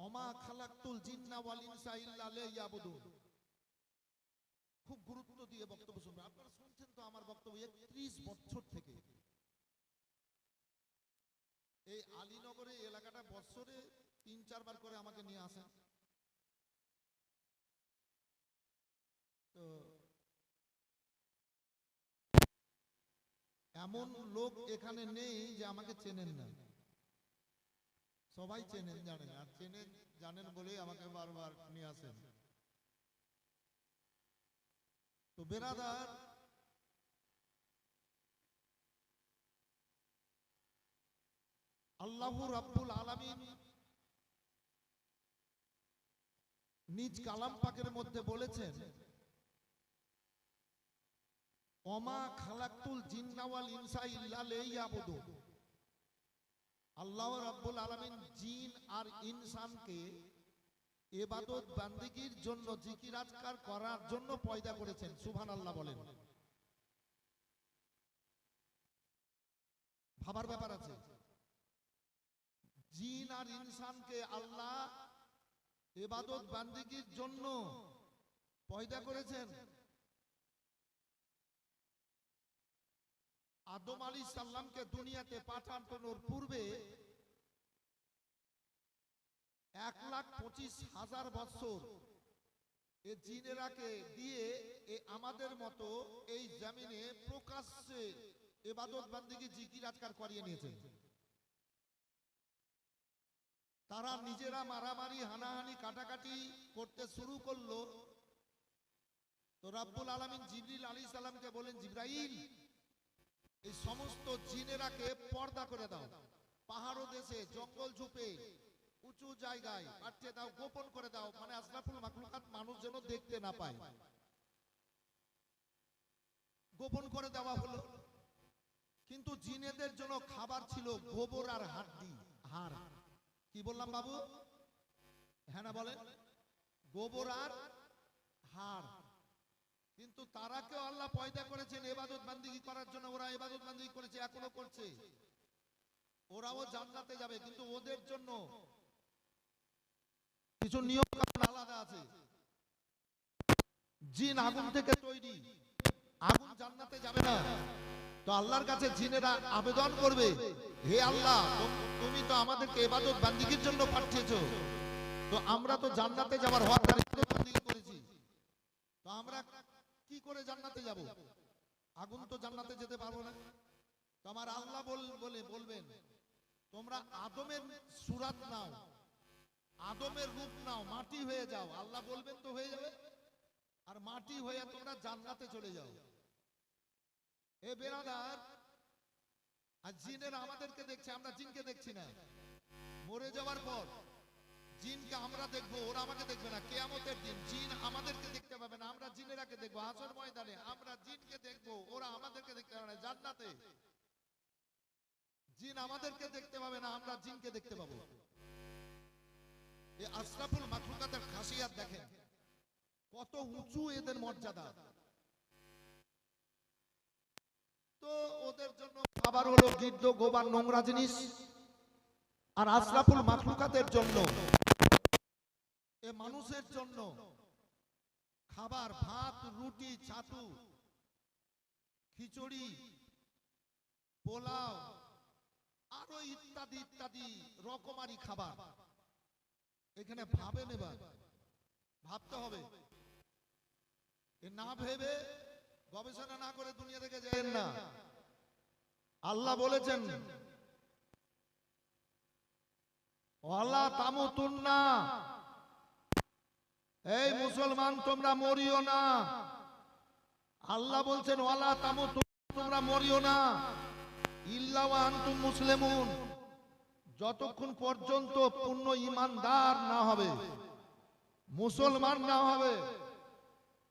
ওমা খালাকতুল জিন্না ওয়াল ইনসা ইল্লা লিয়াবুদুন। খুব গুরুত্ব দিয়ে বক্তব্য শুনবেন। আপনারা শুনছেন তো আমার বক্তব্য 31 বছর থেকে। এই আলীনগরে এলাকাটা বছরে 3-4 বার করে আমাকে নিয়ে আসেন। তো এমন লোক এখানে নেই যে আমাকে চেনেন না, সবাই চেনেন জানেন, আর চেনেন জানেন বলেই আমাকে বারবার নিয়ে আসেন। তো বেরাদার, আল্লাহ রাব্বুল আলামিন নিজ কালাম পাকের মধ্যে বলেছেন, ওমা খালাকতুল জিন্না ওয়াল ইনসা ইল্লা লিয়াবুদুন। আল্লাহ রাব্বুল আলামিন জিন আর ইনসানকে ইবাদত বান্দিগির জন্য, জিকির আজকার করার জন্য পয়দা করেছেন। সুবহানাল্লাহ বলেন। ভাবার ব্যাপার আছে। জিন আর ইনসানকে আল্লাহ ইবাদত বান্দিগির জন্য পয়দা করেছেন। আদম আলাইহিস সালামকে দুনিয়াতে পাঠানোর পূর্বে 1,25,000 বছর এই জিনেরাকে দিয়ে আমাদের মতো এই জমিনে প্রকাশ্যে ইবাদত বান্দিগি জিকির আজকার করিয়ে নিয়েছেন। তারা নিজেরা মারামারি হানাহানি কাটাকাটি করতে শুরু করলো। তো রাব্বুল আলামিন জিবরিল আলাইহিস সালামকে বলেন, জিবরাইল, এই সমস্ত জিনেরাকে পর্দা করে দাও, পাহাড় দেশে, জঙ্গল ঝুপে, উঁচু জায়গায় পাঠিয়ে দাও, গোপন করে দাও, মানে আশরাফুল মাখলুকাত মানুষ যেন দেখতে না পায়। গোপন করে দেওয়া হলো। কিন্তু জিনেদের জন্য খাবার ছিল গোবর আর হাড়। কি বললাম বাবু? হ্যাঁ না বলেন? গোবর আর হাড়। কিন্তু তারাকেও আল্লাহ পয়দা করেছেন ইবাদত বান্দিগি করার জন্য। ওরা ইবাদত বান্দিগি করেছে, এখনো করছে। ওরাও জান্নাতে যাবে, কিন্তু ওদের জন্য কিছু নিয়ম কানুন আলাদা আছে। জিন আগুন থেকে তৈরি, আগুন জান্নাতে যাবে না। তো আল্লাহর কাছে জিনেরা আবেদন করবে, হে আল্লাহ, তুমি তো আমাদেরকে ইবাদত বান্দিগির জন্য পাঠিয়েছো, তো আমরা তো জান্নাতে যাওয়ার হকদার ইবাদত বান্দিগি করেছি, তো আমরা কি করে জান্নাতে যাব? আগুন তো জান্নাতে যেতে পারবো না। তো আমার আল্লাহ বলবেন, তোমরা আদমের সূরাত নাও, আদমের রূপ নাও, মাটি হয়ে যাও। আল্লাহ বলবেন তো হয়ে যাবে, আর মাটি হয়ে তোমরা জান্নাতে চলে যাও। এ বেরাদার, আর জিনেরা আমাদেরকে দেখছে, আমরা জিনকে দেখছি না। মরে যাওয়ার পর জিনকে আমরা দেখবো, ওরা আমাকে দেখবে না। কিয়ামতের দিন জিন আমাদেরকে দেখতে পাবে না, আমরা জিনেরাকে দেখবো। হাসর ময়দানে আমরা জিনকে দেখবো, ওরা আমাদেরকে দেখতে পাবে না। জান্নাতে জিন আমাদেরকে দেখতে পাবে না, আমরা জিনকে দেখতে পাবো। এই আশরাফুল মাখলুকাতের খাসিয়াত দেখেন, কত উঁচু এদের মর্যাদা। তো ওদের জন্য খাবার হলো গিদ্ধ, গোবার, নোংরা জিনিস। আর আশরাফুল মাখলুকাতের জন্য, এ মানুষের জন্য খাবার ভাত, রুটি, ছাতু, খিচুড়ি, পোলাও, আরো ইত্যাদি ইত্যাদি রকমারি খাবার। এখানে ভাবেন, এবার ভাবতে হবে। এ না ভেবে, গবেষণা না করে দুনিয়া থেকে যাবেন না। আল্লাহ বলেছেন, ওয়ালা তামুতুন্না, এই মুসলমান তোমরা মরিও না। আল্লাহ বলছেন, ওয়ালা তামুতুন্না, তোমরা মরিও না, ইল্লা ওয়া আনতুম মুসলিমুন, যতক্ষণ পর্যন্ত পূর্ণ ঈমানদার না হবে, মুসলমান না হবে।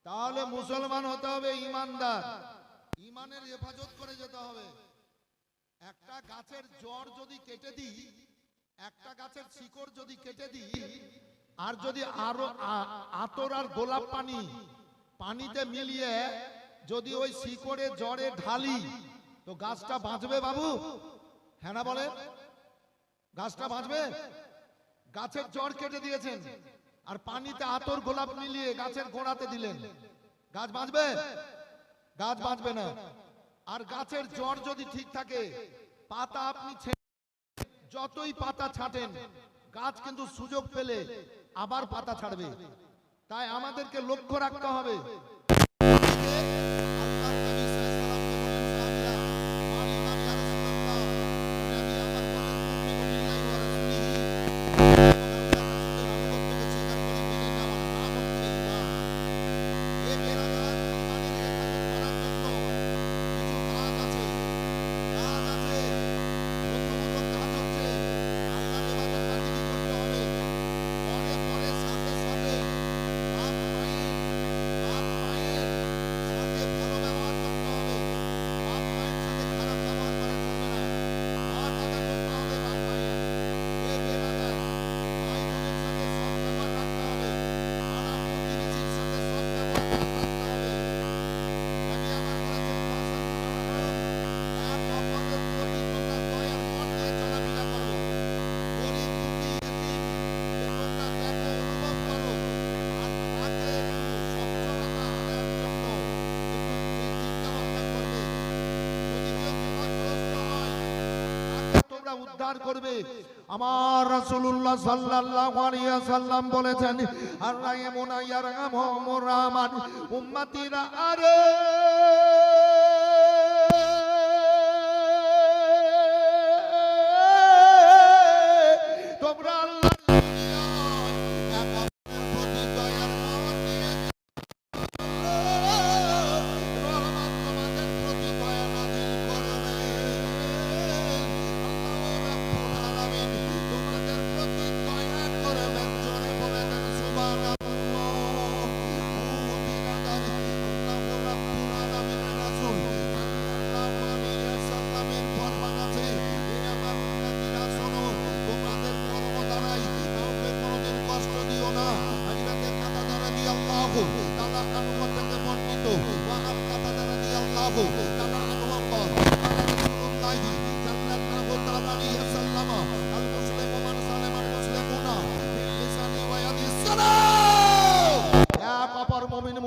তাহলে মুসলমান হতে হবে ঈমানদার, ঈমানের হেফাজত করে যেতে হবে। একটা গাছের জড় যদি কেটে দিই, একটা গাছের শিকড় যদি কেটে দিই, আর যদি আরো আতর আর গোলাপ পানিতে মিলিয়ে যদি ওই শিকড়ে জড়ে ঢালি, তো গাছটা বাঁচবে বাবু? হ্যাঁ না বলে? গাছটা বাঁচবে? গাছের জড় কেটে দিয়েছেন আর পানিতে আতর গোলাপ মিলিয়ে গাছের গোড়াতে দিলেন, গাছ বাঁচবে? গাছ বাঁচবে না। আর গাছের জড় যদি ঠিক থাকে, পাতা আপনি যতই পাতা ছাঁটেন, গাছ কিন্তু সুযোগ পেলে আবার পাতা ছাড়বে। তাই আমাদেরকে লক্ষ্য রাখতে হবে। উদ্ধার করবে। আমার রাসূলুল্লাহ সাল্লাল্লাহু আলাইহি ওয়াসাল্লাম বলেছেন, আর-রাহিমুনা ইয়ারহামুহুর রাহমান, উম্মতিরা আরে তোমরা আল্লাহর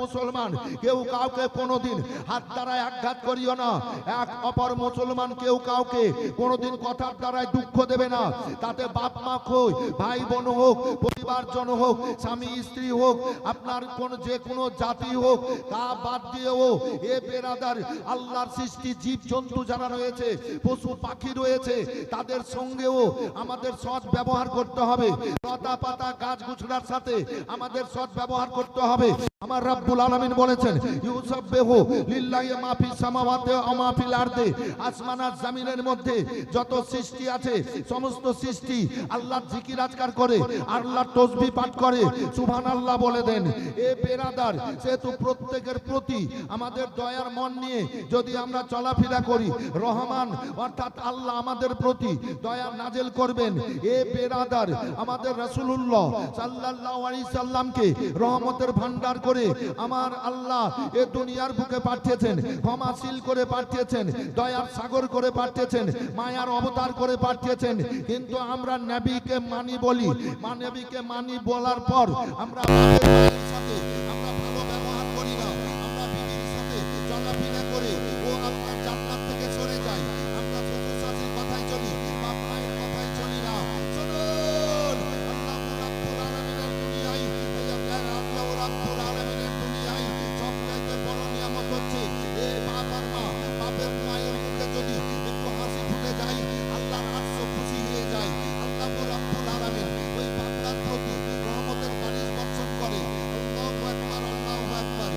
মুসলমান কেউ কাউকে কোনোদিন হাত দ্বারা আঘাত করিও না। এক অপর মুসলমান কেউ কাউকে কোনোদিন কথার দ্বারাই দুঃখ দেবে না। তাতে বাপ মা হোক, ভাই বোন হোক, পরিবারজন হোক, স্বামী স্ত্রী হোক, আপনার কোন যে কোনো জাতি হোক, তা বাদ দিয়েও এ বেরাদার আল্লাহর সৃষ্টি জীব জন্তু যারা রয়েছে, পশু পাখি রয়েছে, তাদের সঙ্গেও আমাদের সৎ ব্যবহার করতে হবে। লতা পাতা গাছ গুছড়ার সাথে আমাদের সৎ ব্যবহার করতে হবে। আমার রব্বুল আলামিন বলেছেন, ইউসাব্বিহু লিল্লাহি মা ফিস সামাওয়াতি ওয়া মা ফিল আরদি, আসমান আর জমিনের মধ্যে যত সৃষ্টি আছে সমস্ত সৃষ্টি আল্লাহর জিকির আজকার করে, আল্লাহর তাসবিহ পাঠ করে, সুবহানাল্লাহ বলে দেন। এ বেরাদার, সেহেতু প্রত্যেকের প্রতি আমাদের দয়ার মন নিয়ে যদি আমরা চলাফেরা করি, রহমান অর্থাৎ আল্লাহ আমাদের প্রতি দয়া নাজেল করবেন। এ বেরাদার, আমাদের রাসূলুল্লাহ সাল্লাল্লাহু আলাইহি সাল্লামকে রহমতের ভান্ডার করে আমার আল্লাহ এ দুনিয়ার বুকে পাঠিয়েছেন, ক্ষমাশীল করে পাঠিয়েছেন, দয়ার সাগর করে পাঠিয়েছেন, মায়ার অবতার করে পাঠিয়েছেন। কিন্তু আমরা নবীকে মানি বলি, নবীকে মানি বলার পর আমরা আমাদের সাথে আমরা ভালো ব্যবহার করি না, আমরা বিবির সাথে চলাফেরা করে ও আল্লাহর জান্নাত থেকে সরে যাই। আমরা শ্বশুর শাশুড়ির কথাই চলি, বাপ মায়ের কথাই চলি না। শুনুন, আল্লাহ রাব্বুল আলামিনের দুনিয়ায়, আল্লাহ রাব্বুল আলামিনের দুনিয়ায় সবচাইতে বড় নিয়ামত হচ্ছে এ বাপ আর মা। বাপের মায়ের মুখে যদি একটু হাসি ফুটে যায়, আল্লাহর আরশ খুশি হয়ে যায়। আল্লাহ রাব্বুল আলামিন ওই বান্দার প্রতি রহমতের বারিশ বর্ষণ করে। আল্লাহু আকবার, আল্লাহু আকবার।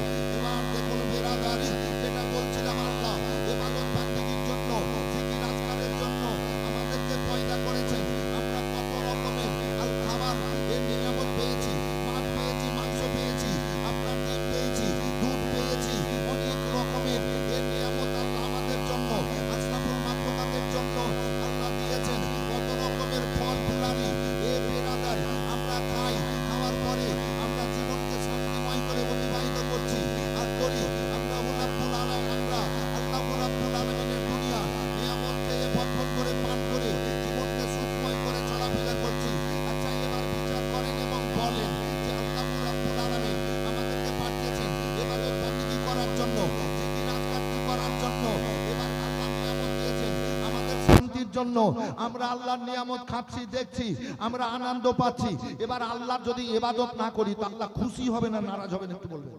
জন্য আমরা আল্লাহর নিয়ামত খাচ্ছি, দেখছি, আমরা আনন্দ পাচ্ছি। এবার আল্লাহর যদি ইবাদত না করি তো আল্লাহ খুশি হবে না নারাজ হবে না একটু বলবেন?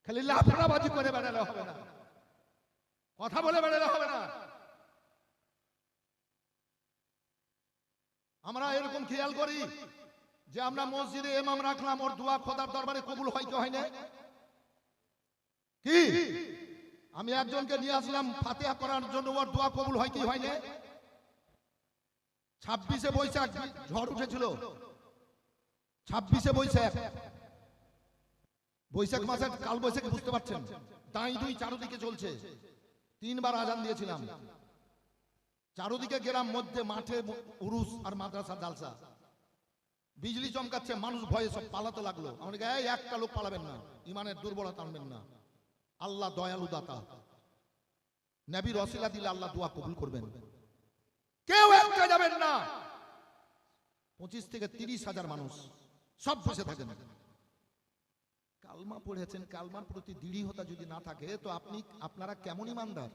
খালি লাফালাফি করে বেড়ালে হবে না, কথা বলে বেড়ালে হবে না। আমরা এরকম খেয়াল করি যে আমরা মসজিদে ইমাম রাখলাম, ওর দোয়া খোদার দরবারে কবুল হয় কি হয় না? কি আমি একজনকে নিয়ে আসলাম ফাতিহা করার জন্য, ওর দোয়া কবুল হয় কি হয় না? 26শে বৈশাখ ঝড় উঠেছিল, 26শে বৈশাখ, বৈশাখ মাসের কাল বৈশাখী বুঝতে পারছেন, দাঁই দুই চারদিকে চলছে, 3 বার আজান দিয়েছিলাম, চারদিকে গ্রাম, মধ্যে মাঠে উরুস আর মাদ্রাসা জালসা, বিজলি চমকাচ্ছে, মানুষ ভয়ে সব পালাতে লাগলো। আমাকে একটা লোক পালাবেন না, ইমানের দুর্বলতা আনবেন না, আল্লাহ দয়ালু দাতা, নবীর ওসিলা দিলে আল্লাহ দোয়া কবুল করবেন, কেউ একটা যাবেন না। 25 থেকে 30,000 মানুষ সব বসে থাকেন। কালমা পড়েছেন, কালমার প্রতি দৃঢ়তা যদি না থাকে তো আপনারা কেমন ইমানদার?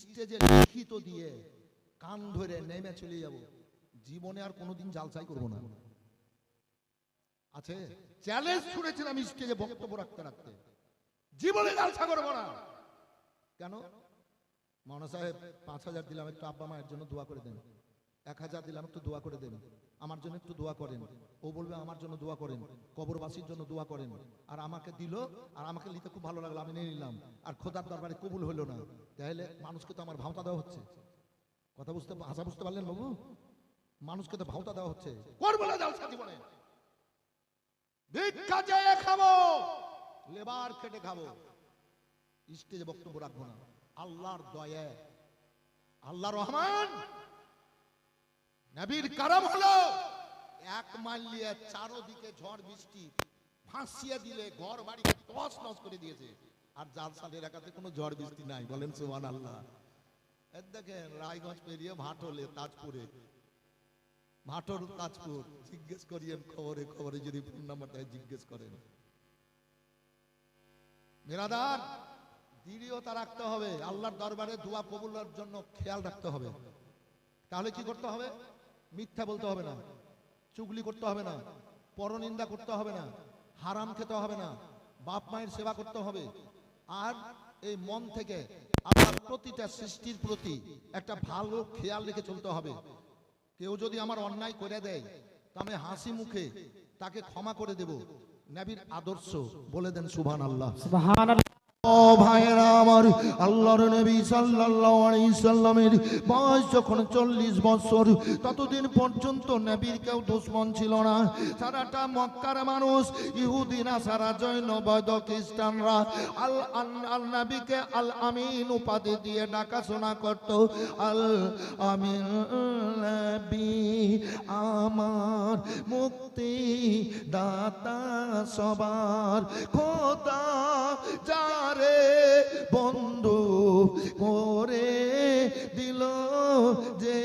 স্টেজে লিখিত দিয়ে কান ধরে নেমে চলে যাব, জীবনে আর কোনোদিন জালসাই করব না। আছে চ্যালেঞ্জ ছুড়েছিলাম স্টেজে বক্তব্য রাখতে রাখতে, জীবনে জালসা করব না। কেন? মাওলানা সাহেব 5,000 দিলাম, একটু আব্বা মায়ের জন্য দোয়া করে দেন। 1,000 দিলাম, একটু দোয়া করে দেন, আমার জন্য একটু দোয়া করেন। ও বলবে আমার জন্য দোয়া করেন, কবরবাসীর জন্য দোয়া করেন। আর আমাকে দিল, আর আমাকে নিতে খুব ভালো লাগলো, আমি নিয়ে নিলাম, আর খোদার দরবারে কবুল হলো না। তাহলে মানুষকে তো আমার ভাওতা দেওয়া হচ্ছে। কথা বুঝতে, ভাষা বুঝতে পারলেন বাবু? মানুষকে তো ভাওতা দেওয়া হচ্ছে। করবো না জালসা জীবনে, ভিক্ষা চেয়ে খাবো, লেবার খেটে খাবো, স্টেজে বক্তব্য রাখবো না। আল্লাহর দয়া, আল্লাহ রহমান, নবীর কারাম হলো 1 মাইল নিয়ে চারদিকে ঝড় বৃষ্টি ফাঁসিয়ে দিলে ঘর বাড়ি তস নস করে দিয়েছে। আর জালসার এলাকাতে কোনো ঝড় বৃষ্টি নাই, বলেন সুবহানাল্লাহ। দেখেন রায়গঞ্জ পেরিয়ে ভাটলে, তাজপুরে, ভাটর তাজপুর, জিজ্ঞেস করিয়েন খবরে খবরে, যদি ফোন নাম্বারটা জিজ্ঞেস করেন। মেরাদার দৃঢ়তা রাখতে হবে, আল্লাহর দরবারে দোয়া কবুলের জন্য খেয়াল রাখতে হবে। তাহলে কি করতে হবে? মিথ্যা বলতে হবে না, চুগলি করতে হবে না, পরনিন্দা করতে হবে না, হারাম খেতে হবে না, বাপ মায়ের সেবা করতে হবে। আর এই মন থেকে আপনার প্রতিটা সৃষ্টির প্রতি একটা ভালো খেয়াল রেখে চলতে হবে। কেউ যদি আমার অন্যায় করে দেয় তা আমি হাসি মুখে তাকে ক্ষমা করে দেব, নবীর আদর্শ। বলে দেন সুবহানাল্লাহ। সুবহানাল্লাহ। ও ভাইরা আমার, আল্লাহর নবী সাল্লাল্লাহু আলাইহি সাল্লামের বয়স যখন 40 বছর, ততদিন পর্যন্ত নবীর কেউ দুশমন ছিল না। সারাটা মক্কার মানুষ, ইহুদি নাসারা, জৈন, বৌদ্ধ, খ্রিস্টানরা আল নবীকে আল আমিন উপাধি দিয়ে ডাকাশোনা করত। আল আমিন নবী আমার মুক্তি দাতা সবার খোদা, যারে বন্ধু করে দিল যে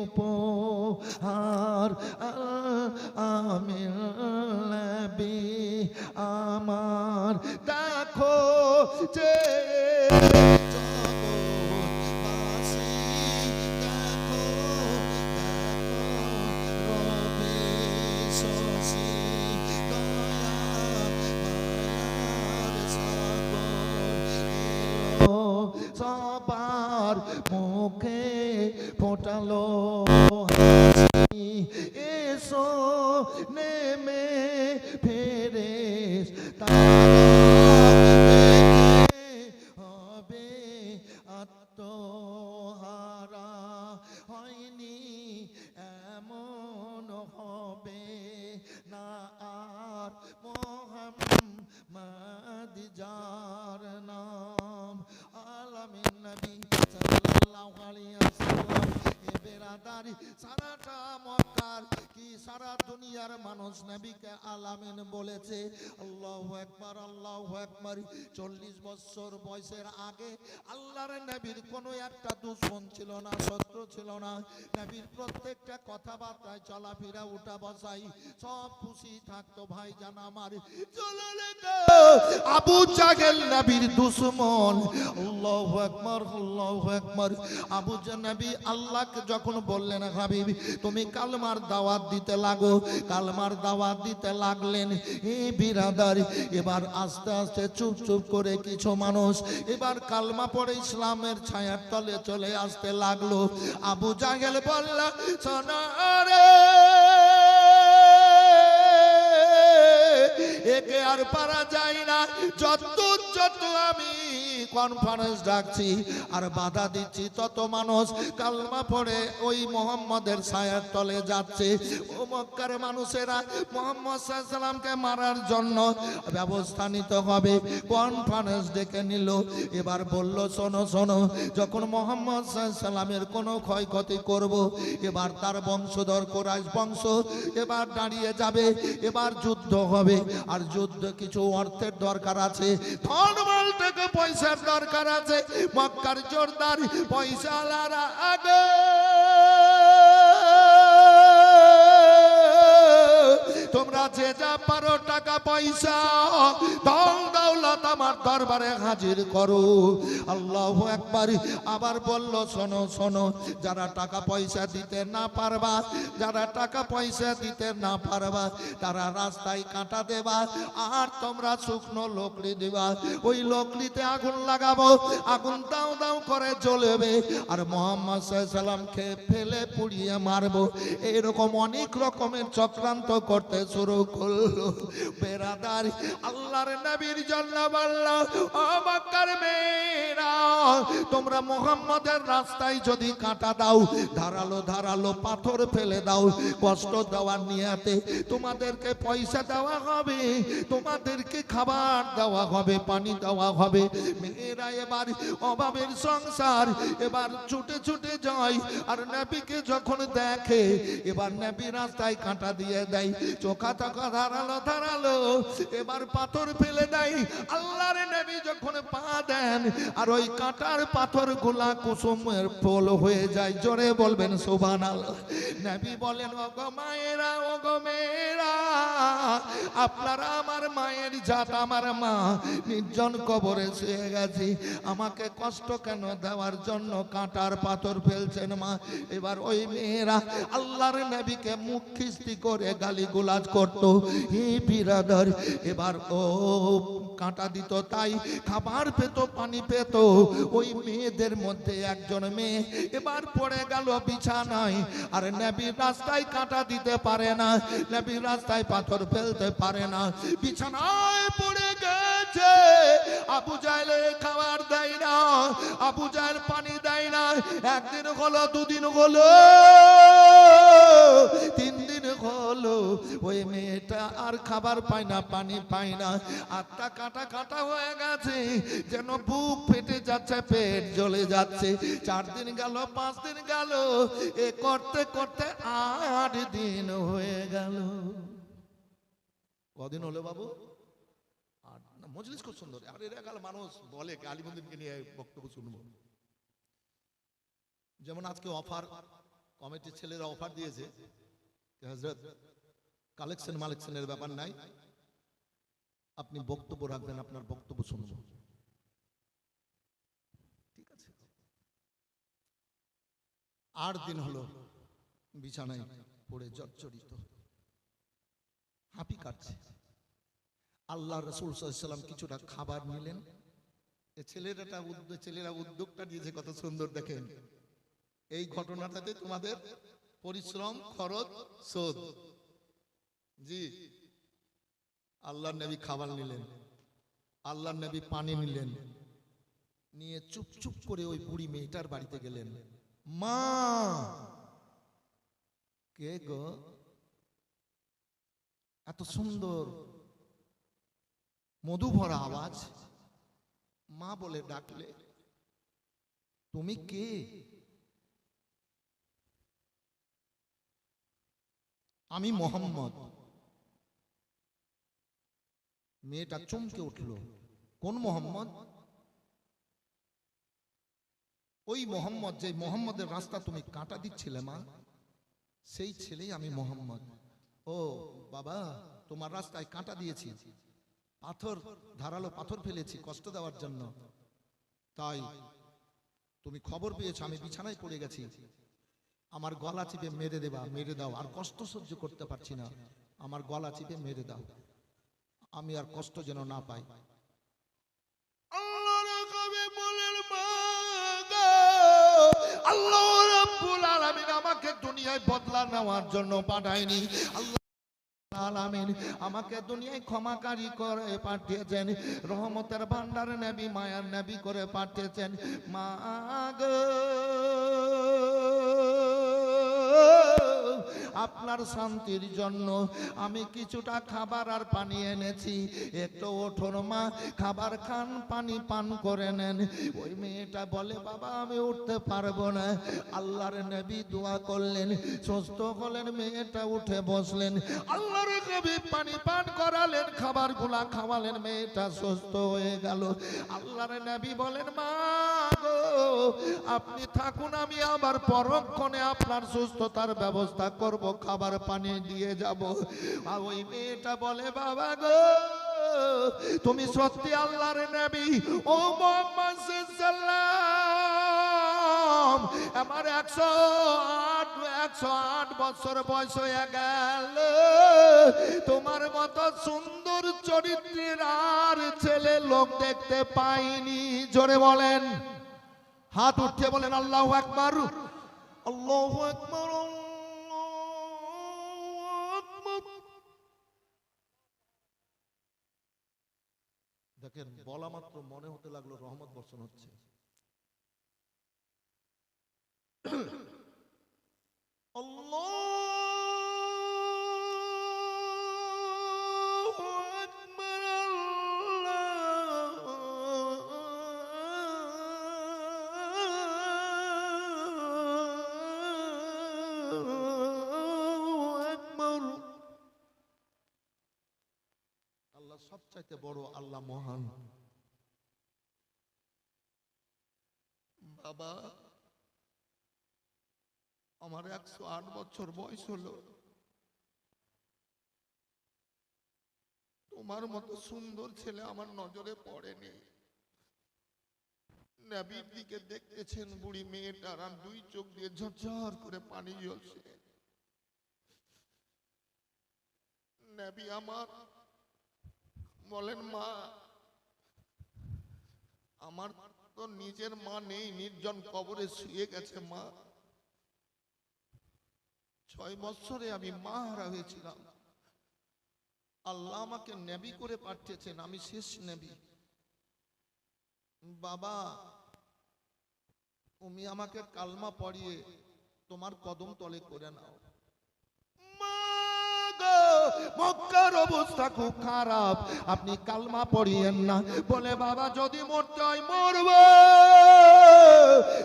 উপহার। আমিন নবী আমার দেখো যে সবার মুখে ফোটালো হাসি। এসো নেমে ফেরেশতা হবে আত্মহারা, হয়নি এমন হবে না আর। মুহাম্মদ যার নাম বেরাদারি সারাটা মক্কার কি সারা দুনিয়ার মানুষ নবীকে আলামিন বলেছে। আল্লাহু আকবার, আল্লাহু আকবার। 40 বছর বয়সের আগে আল্লাহর নবীর কোনো একটা দুশমন ছিল না, শত্রু ছিল না। নবীর প্রত্যেকটা কথাবার্তায় চলাফেরা উঠা বসাই সব খুশি থাকতো। ভাই জান আমার, চলো লেগো আবু জাহেল নবীর দুশমন। আল্লাহু আকবার, আল্লাহু আকবার। আবু জাহেল নবী আল্লাহকে যখন বললেন হাবিব তুমি কালমার দাওয়াত দিতে লাগো, কালমার দাওয়াত দিতে লাগলেন। এই বিরাদার এবার আস্তে আস্তে চুপ চুপ করে কিছু মানুষ এবার কালমা পড়ে ইসলামের ছায়ার তলে চলে আসতে লাগলো। আবু জাহেল বলল শোনো রে, একে আর পারা যায় না, যত আমি কনফারেন্স ডাকছি আর বাধা দিচ্ছি তত মানুষ কালমা পড়ে ওই মোহাম্মদের ছায়ার তলে যাচ্ছে। ও মক্কার মানুষেরা মুহাম্মদ সাল্লাল্লাহু আলাইহি সাল্লামকে মারার জন্য ব্যবস্থা নিতে হবে। কনফারেন্স ডেকে নিল। এবার বলল শোনো শোনো, যখন মুহাম্মদ সাল্লাল্লাহু আলাইহি সাল্লামের কোনো ক্ষয়ক্ষতি করব, এবার তার বংশধর কুরাইশ বংশ এবার দাঁড়িয়ে যাবে, এবার যুদ্ধ হবে। আর যুদ্ধ কিছু অর্থের দরকার আছে, ধনবল থেকে পয়সার দরকার আছে। মক্কার জোরদার পয়সাওয়ালারা আগে তোমরা যে যা পারো টাকা পয়সা ধন দৌলত আমার দরবারে হাজির করো। আল্লাহু আকবার। আবার বলল শোনো শোনো, যারা টাকা পয়সা দিতে না পারবা, যারা টাকা পয়সা দিতে না পারবা তারা রাস্তায় কাঁটা দেবা আর তোমরা শুকনো লকড়ি দিবা। ওই লকড়িতে আগুন লাগাবো, আগুন দাও দাও করে জ্বলবে আর মুহাম্মদ সাল্লাল্লাহু আলাইহি সাল্লামকে ফেলে পুড়িয়ে মারবো। এরকম অনেক রকমের চক্রান্ত করতে শুরু করলো। বেরাদার আল্লাহর নবীর জন্য বলল ও মক্কার মেয়েরা, তোমরা মুহাম্মদের রাস্তায় যদি কাঁটা দাও, ধারালো ধারালো পাথর ফেলে দাও, কষ্ট দেওয়ার নিয়াতে তোমাদেরকে পয়সা দেওয়া হবে, তোমাদেরকে খাবার দেওয়া হবে, পানি দেওয়া হবে। মেয়েরা এবার অভাবের সংসার এবার ছুটে ছুটে যায় আর নবীকে যখন দেখে এবার নবী রাস্তায় কাঁটা দিয়ে দেয়, চোখা চোখা ধারালো ধারালো এবার পাথর ফেলে দেয়। আল্লাহর নবী যখন পা দেন আর ওই কাঁটার পাথর গুলা কুসুমের ফুল হয়ে যায়। জোরে বলবেন সুবহানাল্লাহ। নবী বলেন ওগো মায়েরা, ওগো মেয়েরা, আপনারা আমার মায়ের জাত, আমার মা নির্জন কবরে শুয়ে গেছে, আমাকে কষ্ট কেন দেওয়ার জন্য কাঁটার পাথর ফেলছেন মা? এবার ওই মেয়েরা আল্লাহর নবীকে মুখ খিস্তি করে গালিগুলাজ করত। হে বিরাদার, এবার ও কাঁটা দিত তাই খাবার পেত, পানি পেত। ওই মেয়েদের মধ্যে একজন মেয়ে এবার পড়ে গেল বিছানায় আর নবীর রাস্তায় কাঁটা দিতে পারে না, নবীর রাস্তায় পাথর ফেলতে পারে না, বিছানায় পড়ে গেছে। আবু জাহেল খাবার দেয় না, আবু জাহেল পানি দেয় না। একদিন হলো, দুদিন হলো, 3 দিন হলো, ওই মেয়েটা আর খাবার পায় না, পানি পায় না, আত্মা কাটা কাটা হয়ে গেছে, যেন বুক ফেটে যাচ্ছে, পেট জ্বলে যাচ্ছে। 4 দিন গেল, 5 দিন গেল, এ করতে করতে 8 দিন হয়ে গেল। কদিন হলো বাবু? 8। মজলিস খুব সুন্দর। আর এরা কাল মানুষ বলে আলিমুদ্দিনকে নিয়ে বক্তব্য শুনবো। যেমন আজকে অফার কমিটির ছেলেরা অফার দিয়েছে, হযরত কালেকশন মালেকশনের ব্যাপার নাই, আপনি বক্তব্য রাখবেন, আপনার বক্তব্য শুনবো। ঠিক আছে। 8 দিন হলো বিছানায় পড়ে জর্জরিত, হাঁপি কাটছে। আল্লাহ রাসূল সাল্লাল্লাহু আলাইহি ওয়াসাল্লাম কিছুটা খাবার নিলেন। ছেলেরা উদ্যোগটা দিয়েছে, কত সুন্দর দেখেন। এই ঘটনাটাতে তোমাদের পরিশ্রম, খরচ, শোধ। জি, আল্লাহর নবী খাবার নিলেন, আল্লাহর নবী পানি নিলেন, নিয়ে চুপ চুপ করে ওই বুড়ি মেয়েটার বাড়িতে গেলেন। মা, কে গো? এত সুন্দর মধু ভরা আওয়াজ, মা বলে ডাকলে, তুমি কে? আমি মোহাম্মদ। মেয়েটা চমকে উঠল, কোন মোহাম্মদ? ওই মোহাম্মদ যে মোহাম্মদের রাস্তা তুমি কাটা দিচ্ছিলে মা, সেই ছেলেই আমি মোহাম্মদ। ও বাবা, তোমার রাস্তায় কাঁটা দিয়েছি, পাথর, ধারালো পাথর ফেলেছি কষ্ট দেওয়ার জন্য, তাই তুমি খবর পেয়েছো আমি বিছানায় পড়ে গেছি, আমার গলা চিপে মেরে দেবা, মেরে দাও, আর কষ্ট সহ্য করতে পারছি না, আমার গলা চিপে মেরে দাও, আমি আর কষ্ট যেন না পাই। আল্লাহ রাব্বুল আলামিন আমাকে দুনিয়ায় বদলা নেওয়ার জন্য পাঠায়নি, আল্লাহ আলামিন আমাকে দুনিয়ায় ক্ষমাকারী করে পাঠিয়েছেন, রহমতের ভান্ডার নবী, মায়ার নবী করে পাঠিয়েছেন। মা গো, আপনার শান্তির জন্য আমি কিছুটা খাবার আর পানি এনেছি, একটু ওঠুন মা, খাবার খান, পানি পান করে নেন। ওই মেয়েটা বলে বাবা আমি উঠতে পারবো না। আল্লাহর নবী দোয়া করলেন, সুস্থ হলেন, মেয়েটা উঠে বসলেন, আল্লাহর নবী পানি পান করালেন, খাবারগুলা খাওয়ালেন, মেয়েটা সুস্থ হয়ে গেল। আল্লাহর নবী বলেন মা গো আপনি থাকুন, আমি আবার পরক্ষণে আপনার সুস্থতার ব্যবস্থা করব, খাবার পানি দিয়ে যাব। আর ওই মেয়েটা বলে বাবা গো তুমি সত্যি আল্লাহর নবী, ও মুহাম্মদ সাল্লাল্লাহু, আমার 108 বছর বয়স হয়ে গেল, তোমার মতো সুন্দর চরিত্রের আর ছেলে লোক দেখতে পাইনি। জোরে বলেন, হাত উঠিয়ে বলেন আল্লাহু আকবার, আল্লাহু আকবার, আল্লাহু আকবার। দেখেন বলা মাত্র মনে হতে লাগলো রহমত বর্ষণ হচ্ছে। আল্লাহু আকবার, আল্লাহু আকবার। আল্লাহ সবচাইতে বড়, আল্লাহ মহান। বাবা আমার 108 বছর বয়স হলো, তোমার মতো সুন্দর ছেলে আমার নজরে পড়েনি। নবীর দিকে দেখতেছেন বুড়ি মেয়েটার, আর দুই চোখ দিয়ে ঝরঝর করে পানি জ্বলছে। নবী আমার বলেন মা আমার তো নিজের মা নেই, নির্জন কবরে শুয়ে গেছে মা, 6 বছরে আমি মা হারা হয়েছিলাম, আল্লাহ আমাকে নবী করে পাঠিয়েছেন, আমি শেষ নবী। বাবা তুমি আমাকে কালমা পড়িয়ে তোমার কদম তলে করে নাও। মক্কার অবস্থা খুব খারাপ, আপনি কালমা পড়িয়েন না। বলে বাবা যদি মরতে হয় মরবো,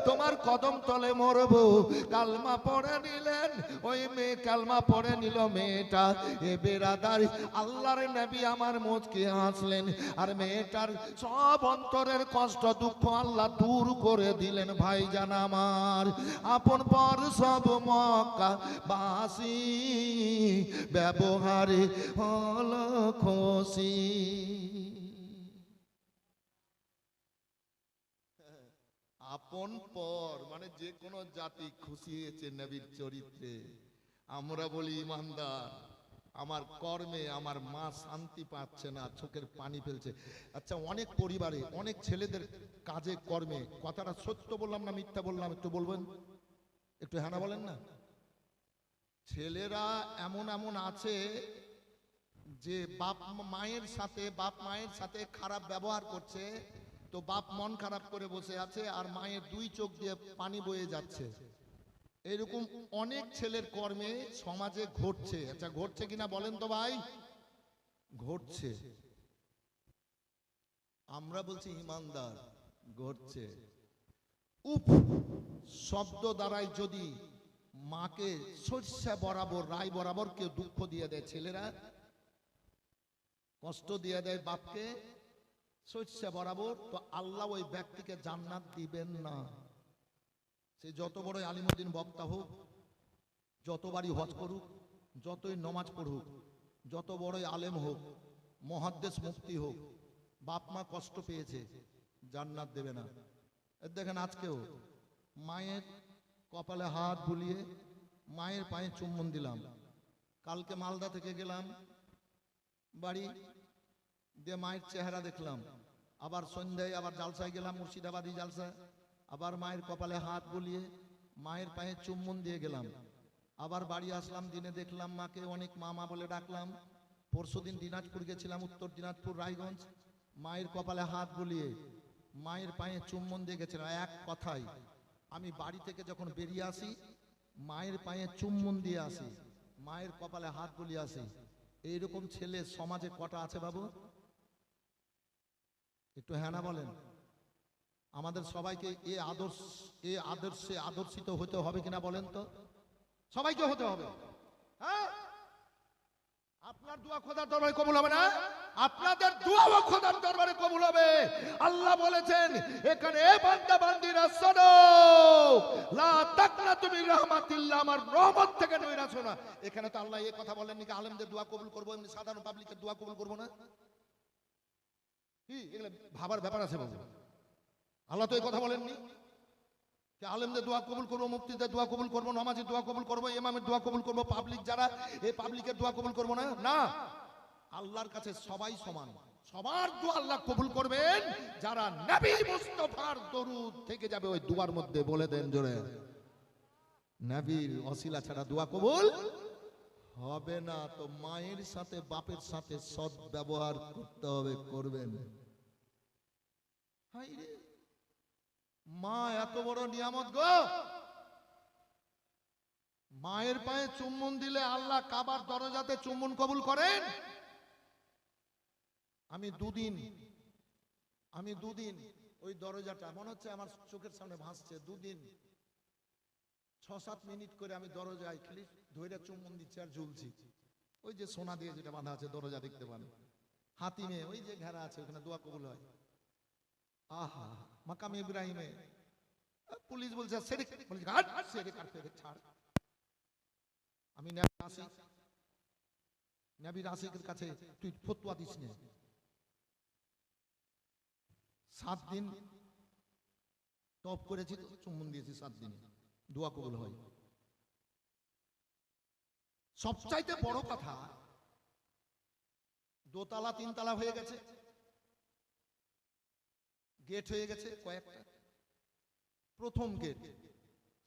তোমার কদম তলে মরবো। কালমা পড়ে নিলেন, ওই মেয়ে কালমা পড়ে নিল মেয়েটা। এ বেরাদার আল্লাহর নবী আমার মুচকি হাসলেন, আর মেয়েটার সব অন্তরের কষ্ট দুঃখ আল্লাহ দূর করে দিলেন। ভাইজান আমার আপন পর সব মক্কা বাসী ব্যবহারে হলো খুশি। আপন পর মানে যে কোনো জাতি খুশি হয়েছে নবীর চরিত্রে। আমরা বলি ইমানদার, আমার কর্মে আমার মা শান্তি পাচ্ছে না, চোখের পানি ফেলছে। আচ্ছা অনেক পরিবারে অনেক ছেলেদের কাজে কর্মে, কথাটা সত্য বললাম না মিথ্যা বললাম একটু বলবেন, একটু হ্যাঁ না বলেন না। ছেলেরা এমন এমন আছে যে বাপ মায়ের সাথে খারাপ ব্যবহার করছে, তো বাপ মন খারাপ করে বসে আছে, আর মায়ের দুই চোখ দিয়ে পানি বয়ে যাচ্ছে। এরকম অনেক ছেলের কর্মে সমাজে ঘটছে। আচ্ছা ঘটছে কিনা বলেন তো ভাই? ঘটছে। আমরা বলছি ইমানদার, ঘটছে। উফ শব্দ দ্বারাই যদি মাকে সরষা বরাবর রায় বরাবর কেউ দুঃখ দিয়ে দেয়, ছেলেরা কষ্ট দিয়ে দেয় বাপকে সরষা বরাবর, তো আল্লাহ ওই ব্যক্তিকে জান্নাত দিবেন না। সে যত বড় আলিমুদ্দিন বক্তা হোক, যতবারই হজ করুক, যতই নমাজ পড়ুক, যত বড়ই আলেম হোক, মুহাদ্দিস মুফতি হোক, বাপ মা কষ্ট পেয়েছে, জান্নাত দেবে না। দেখেন আজকেও মায়ের কপালে হাত বুলিয়ে মায়ের পায়ে চুম্বন দিলাম। কালকে মালদা থেকে গেলাম বাড়ি দিয়ে মায়ের চেহারা দেখলাম, আবার সন্ধ্যায় আবার জালসায় গেলাম, মুর্শিদাবাদী জালসা, আবার মায়ের কপালে হাত বুলিয়ে মায়ের পায়ে চুম্বন দিয়ে গেলাম। আবার বাড়ি আসলাম, দিনে দেখলাম মাকে, অনেক মামা বলে ডাকলাম। পরশুদিন দিনাজপুর গেছিলাম, উত্তর দিনাজপুর রায়গঞ্জ, মায়ের কপালে হাত বুলিয়ে মায়ের পায়ে চুম্বন দিয়ে গেছিলাম। এক কথাই আমি বাড়ি থেকে যখন বেরিয়ে আসি মায়ের পায়ে চুম্বন দিয়ে আসি, মায়ের কপালে হাত বুলিয়ে আসি। এইরকম ছেলে সমাজে কটা আছে বাবু? একটু হ্যাঁ না বলেন। আমাদের সবাইকে এ আদর্শে আদর্শিত হতে হবে কিনা বলেন তো? সবাইকে হতে হবে। হ্যাঁ, আপনার দোয়া খোদার দরবারে কবুল হবে না, আপনাদের দোয়াও খোদার দরবারে কবুল হবে। আল্লাহ বলেছেন এখানে, এ বান্দা বান্দিরা শোনো, লা তাকনাতু মির রাহমাতিল্লাহ, আমার রহমত থেকে নৈরাশ হও না। এখানে তো আল্লাহ এই কথা বলেননি কি আলেমদের দোয়া কবুল করব, এমনি সাধারণ পাবলিকের দোয়া কবুল করব না? কি এগুলো ভাবার ব্যাপার আছে বাবু? আল্লাহ তো এই কথা বলেননি যে আলেমদের দোয়া কবুল করবো, মুফতিদের দোয়া কবুল করবো, নামাজের দোয়া কবুল করবো, ইমামের দোয়া কবুল করবো, পাবলিক যারা এই পাবলিকের দোয়া কবুল করবো না। না, আল্লাহর কাছে সবাই সমান, সবার দোয়া আল্লাহ কবুল করবেন যারা নবী মুস্তাফার দরুদ থেকে যাবে ওই দোয়ার মধ্যে। বলে দেন জোরে, নবীর ওসিলা ছাড়া দোয়া কবুল হবে না। তো মায়ের সাথে বাপের সাথে সৎ ব্যবহার করতে হবে, করবেন। হাই রে, মা এত বড় নিয়ামত গো। মায়ের পায়ে চুম্বন দিলে আল্লাহ কাবার দরজাতে চুম্বন কবুল করেন। আমি দুদিন ওই দরজাটা মনে হচ্ছে আমার চোখের সামনে ভাসছে। দুদিন 6-7 মিনিট করে আমি দরজায় খালি ধরে চুম্বন দিচ্ছি আর ঝুলছি। ওই যে সোনা দিয়ে যেটা বাঁধা আছে দরজা দেখতে পান, হাতিমে ওই যে ঘেরা আছে, ওখানে দোয়া কবুল হয়। আহা, মাকাম ইব্রাহিমে পুলিশ বলছে সেরেক, বলছে সেরেক আর ফেরেক ছাড়। আমি নবী রাসিকের কাছে তুই ফতোয়া দিস না। 7 দিন তপ করেছি, চুম্বন দিয়েছি 7 দিনে, দোয়া কবুল হয়। সবচাইতে বড় কথা, দোতলা 3 তলা হয়ে গেছে, গেট হয়ে গেছে কয়েকটা। প্রথম গেট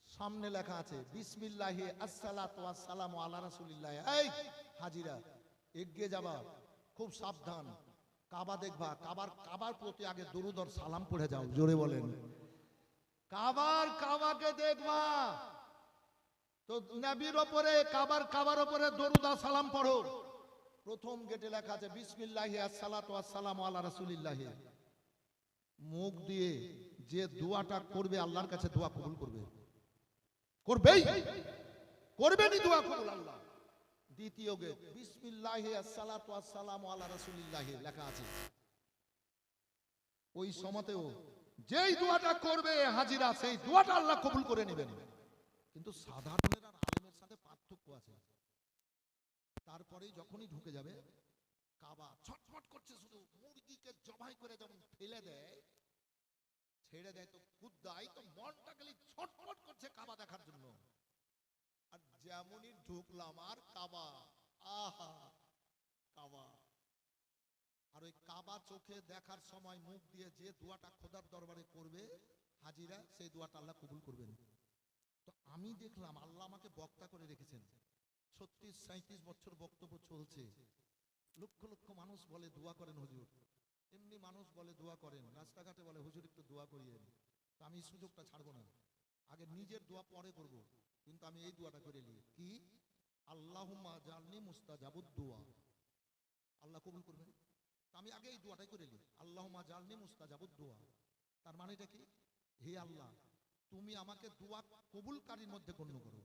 সামনে লেখা আছে বিসমিল্লাহি আসসালাতু ওয়াসসালামু আলা রাসূলিল্লাহ। এই হাজিরা, এগিয়ে যাবা, খুব সাবধান, কাবা দেখবা, কাবার প্রতি আগে দরুদ আর সালাম পড়ে যাও। জোরে বলেন, কাবাকে দেখবা তো নবীর উপরে কাবার উপরে দরুদ আর সালাম পড়ো। প্রথম গেটে লেখা আছে বিসমিল্লাহি আসসালাতু ওয়াসসালামু আলা রাসূলিল্লাহ। মুখ দিয়ে যে দোয়াটা করবে আল্লাহর কাছে দোয়া কবুল করবেনই দোয়া কবুল আল্লাহ। দ্বিতীয় গেট বিসমিল্লাহি আসসালাতু ওয়াসসালামু আলা রাসূলিল্লাহ লেখা আছে। ওই সময়তেও যেই দোয়াটা করবে হাজিরা, সেই দোয়াটা আল্লাহ কবুল করে নেবেন। কিন্তু সাধারণের আর আলেমের সাথে পার্থক্য আছে। তারপরে যখনই ঢুকে যাবে কাবা ছটফট করছে, শুধু মুরগিকে জবাই করে যেমন ফেলে দেয়, ছেড়ে দেয় তো কুদ্দাই, তো মনটা খালি ছটফট করছে কাবা দেখার জন্য। আর যেমনই ঢুকলাম আর কাবা, আহা কাবা। আর ওই কাবা চোখে দেখার সময় মুখ দিয়ে যে দোয়াটা খোদার দরবারে করবে হাজিরা, সেই দোয়াটা আল্লাহ কবুল করবেন। তো আমি দেখলাম আল্লাহ আমাকে বক্তা করে রেখেছেন। 36-37 বছর বক্তব্য চলছে, লক্ষ লক্ষ মানুষ বলে দোয়া করেন হুজুর, এমনি মানুষ বলে দোয়া করেন, রাস্তাঘাটে বলে হুজুর একটু দোয়া করিয়েন। তো আমি সুযোগটা ছাড়বো না, আগে নিজের দোয়া পরে করব, কিন্তু আমি এই দোয়াটা করে নিই। কি? আল্লাহুম্মা জাআলনি মুস্তাজাবুদ দুআ, আল্লাহ কবুল করবেন। আমি আগে এই দোয়াটাই করে নিই, আল্লাহুম্মা জাআলনি মুস্তাজাবুদ দুআ। তার মানেটা কি? হে আল্লাহ, তুমি আমাকে দোয়া কবুলকারীর মধ্যে গণ্য করো।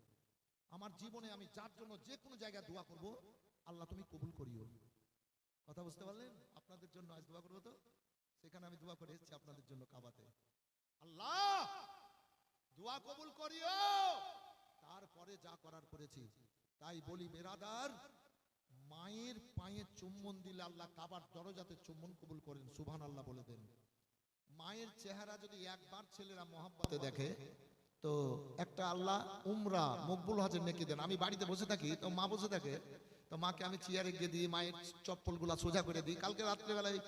আমার জীবনে আমি যার জন্য যে কোনো জায়গায় দোয়া করব, আল্লাহ তুমি কবুল করিও। কথা বুঝতে পারলেন? আপনাদের জন্য আজ দোয়া করবো, তো সেখানে আমি দোয়া করে এসেছি আপনাদের জন্য কাবাতে। আল্লাহ দোয়া কবুল করিও, তারপরে যা করার করেছি। তাই বলি বেরাদার, মায়ের পায়ে চুম্বন দিলে আল্লাহ কাবার দরজাতে চুম্বন কবুল করেন। সুবহানাল্লাহ বলে দেন। মায়ের চেহারা যদি একবার ছেলেরা মহব্বতে দেখে, তো একটা আল্লাহ উমরা মকবুল হজের নেকি দেন। আমি বাড়িতে বসে থাকি, তো মা বসে থাকে, তো মাকে আমি চেয়ারে গিয়ে দিই, মায়ের চপ্পলগুলা সোজা করে দিই। কালকে রাত্রেবেলায়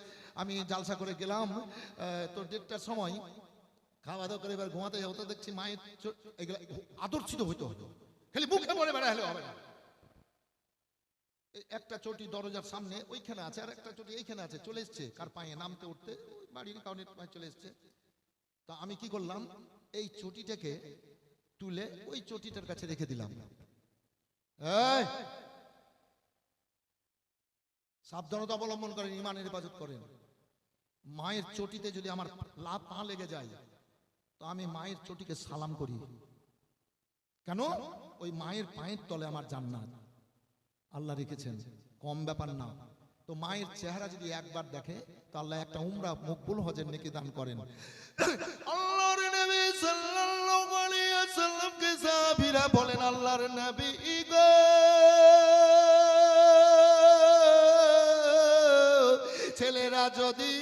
আমি জালসা করে গেলাম, তো 1:30টার সময় খাওয়া দাওয়া করে এবার ঘুমাতে যাবো, তো দেখছি মায়ের আদর্শিত হইতে হতো, খালি মুখে বলে বেড়া হলে হবে না। একটা চটি দরজার সামনে ওইখানে আছে, আর একটা চটি এইখানে আছে, চলে এসছে কার পায়ে নামতে উঠতে, বাড়ির কারণে চলে এসছে। তা আমি কি করলাম, এই চটিটাকে তুলে ওই চটিটার কাছে রেখে দিলাম। এই সাবধানতা অবলম্বন করেন, ইমানের হেফাজত করেন। মায়ের চটিতে যদি আমার পা লেগে যায়, তো আমি মায়ের চটিকে সালাম করি। কেন? ওই মায়ের পায়ের তলে আমার জান্নাত আল্লাহ রেখেছেন, কম ব্যাপার না। তো মায়ের চেহারা যদি একবার দেখে, তো আল্লাহ একটা উমরা মকবুল হজের নেকি দান করেন। আল্লাহর নবী সাল্লাল্লাহু আলাইহি ওয়াসাল্লামকে সাহাবীরা বলেন, আল্লাহর নবী গো, ছেলেরা যদি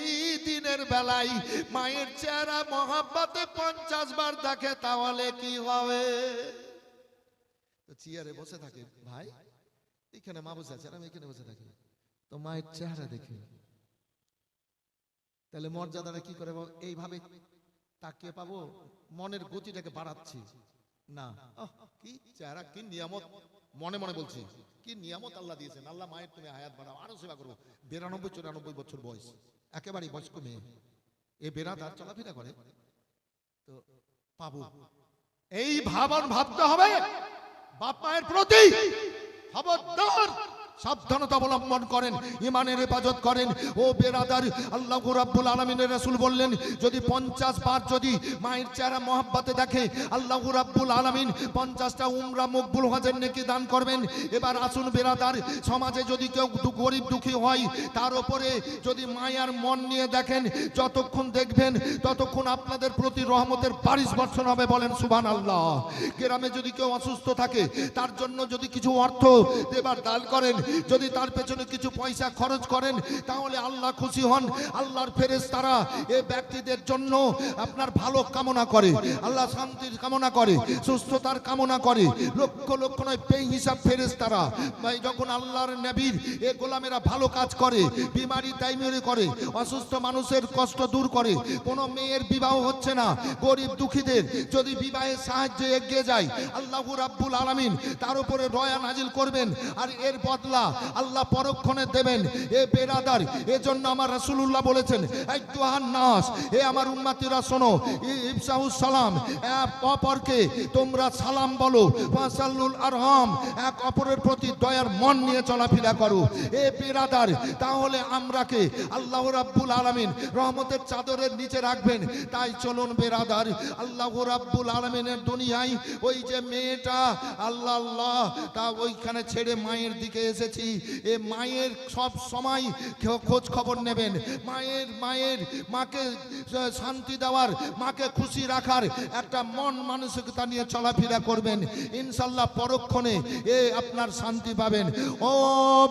দিনের বেলায় মায়ের চেহারা মহব্বতে 50 বার দেখে, তাহলে কি হবে? তো চেয়ারে বসে থাকে, ভাই এখানে মা বসে আছে, আমি এখানে বসে থাকি, তো মায়ের চেহারা দেখি, তাহলে মর্যাদাটা কি করে এইভাবে তাকিয়ে পাবো? মনের গতিটাকে বাড়াচ্ছি না, কি চেহারা, কি নিয়ামত, মনে মনে বলছি কি নিয়ামত আল্লাহ দিয়েছেন। আল্লাহ মায়ের তুমি হায়াত বাড়াও, আরো সেবা করবো। 92-94 বছর বয়স, একেবারে বয়স্ক মেয়ে, এ বেরাদার চলাফেরা করে, তো পাবো। এই ভাবতে হবে বাপ মায়ের প্রতি। খবরদার, সাবধানতা অবলম্বন করেন, ইমানের হেফাজত করেন। ও বেরাদার, আল্লাহ রাব্বুল আলামিনের রাসূল বললেন, যদি 50 বার যদি মায়ের চেহারা মহব্বতে দেখে, আল্লাহ রাব্বুল আলামিন 50টা উমরা মকবুল হজের নেকি দান করবেন। এবার আসুন বেরাদার, সমাজে যদি কেউ গরিব দুঃখী হয়, তার উপরে যদি মায়ার মন নিয়ে দেখেন, যতক্ষণ দেখবেন ততক্ষণ আপনাদের প্রতি রহমতের বারিশ বর্ষণ হবে। বলেন সুবহানাল্লাহ। গ্রামে যদি কেউ অসুস্থ থাকে, তার জন্য যদি কিছু অর্থ দেবার দান করেন, যদি তার পেছনে কিছু পয়সা খরচ করেন, তাহলে আল্লাহ খুশি হন। আল্লাহর ফেরেশতারা এই ব্যক্তিদের জন্য আপনার ভালো কামনা করে, আল্লাহ শান্তির কামনা করে, সুস্থতার কামনা করে। লক্ষ লক্ষ নয় বেহিসাব ফেরেশতারা যখন আল্লাহর নবীর এই গোলামেরা ভালো কাজ করে, বিমারি দাইমারি করে, অসুস্থ মানুষের কষ্ট দূর করে, কোনো মেয়ের বিবাহ হচ্ছে না, গরিব দুঃখীদের যদি বিবাহের সাহায্যে এগিয়ে যায়, আল্লাহ রাব্বুল আলামিন তার উপরে দয়া নাজিল করবেন, আর এর বদলা আল্লাহ পরক্ষণে দেবেন। এ বেরাদার, এজন্য আমার রাসূলুল্লাহ বলেছেন, আইয়ুহান নাস, হে আমার উম্মতিরা শোনো, ইফসাহুস সালাম, এক অপরকে তোমরা সালাম বলো, ফাসাল্লুল আরহাম, এক অপরের প্রতি দয়ার মন নিয়ে চলাফেরা করো। এ বেরাদার, তাহলে আমরাকে আল্লাহ রাব্বুল আলামিন রহমতের চাদরের নিচে রাখবেন। তাই চলুন বেরাদার, আল্লাহ রাব্বুল আলামিনের দুনিয়ায় ওই যে মেয়েটা আল্লাহ আল্লাহ তা ওইখানে ছেড়ে মায়ের দিকে এসেছি। এ মায়ের সব সময় খোঁজ খবর নেবেন, মাকে শান্তি দেওয়ার, মাকে খুশি রাখার একটা মন মানসিকতা নিয়ে চলাফেরা করবেন, ইনশাল্লাহ পরক্ষণে এ আপনার শান্তি পাবেন। ও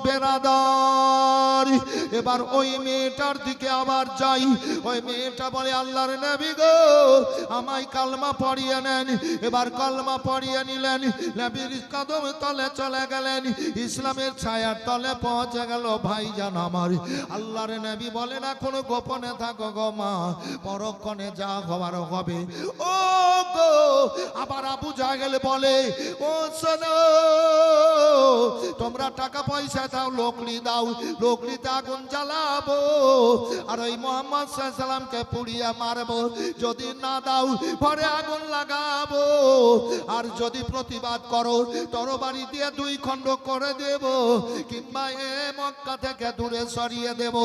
বেরাদার, এবার ওই মেয়েটার দিকে আবার যাই। ওই মেয়েটা বলে, আল্লাহর নবী গো, আমায় কালমা পড়িয়ে নেন। এবার কালমা পড়িয়ে নিলেন, নবীর কদম তলে চলে গেলেন, ইসলামের ছায়ার তলে পৌঁছে গেল। ভাইজান আমার, আল্লাহর নবী বলেন, এখন গোপনে থাকো গো মা, পরক্ষণে যা হবার হবে। ও গো, আবার আবু জাহেল বলে, ও শোনো, তোমরা টাকা পয়সা দাও, লোকলি দাও, লোকলিতে আগুন জ্বালাবো, আর ওই মুহাম্মদ সাল্লাল্লাহু আলাইহি সাল্লামকে পুড়িয়ে মারবো। যদি না দাও, ঘরে আগুন লাগাবো, আর যদি প্রতিবাদ করো, তরবারি দিয়ে 2 খণ্ড করে দেব। কিংবা এ মক্কা থেকে দূরে সরিয়ে দেব।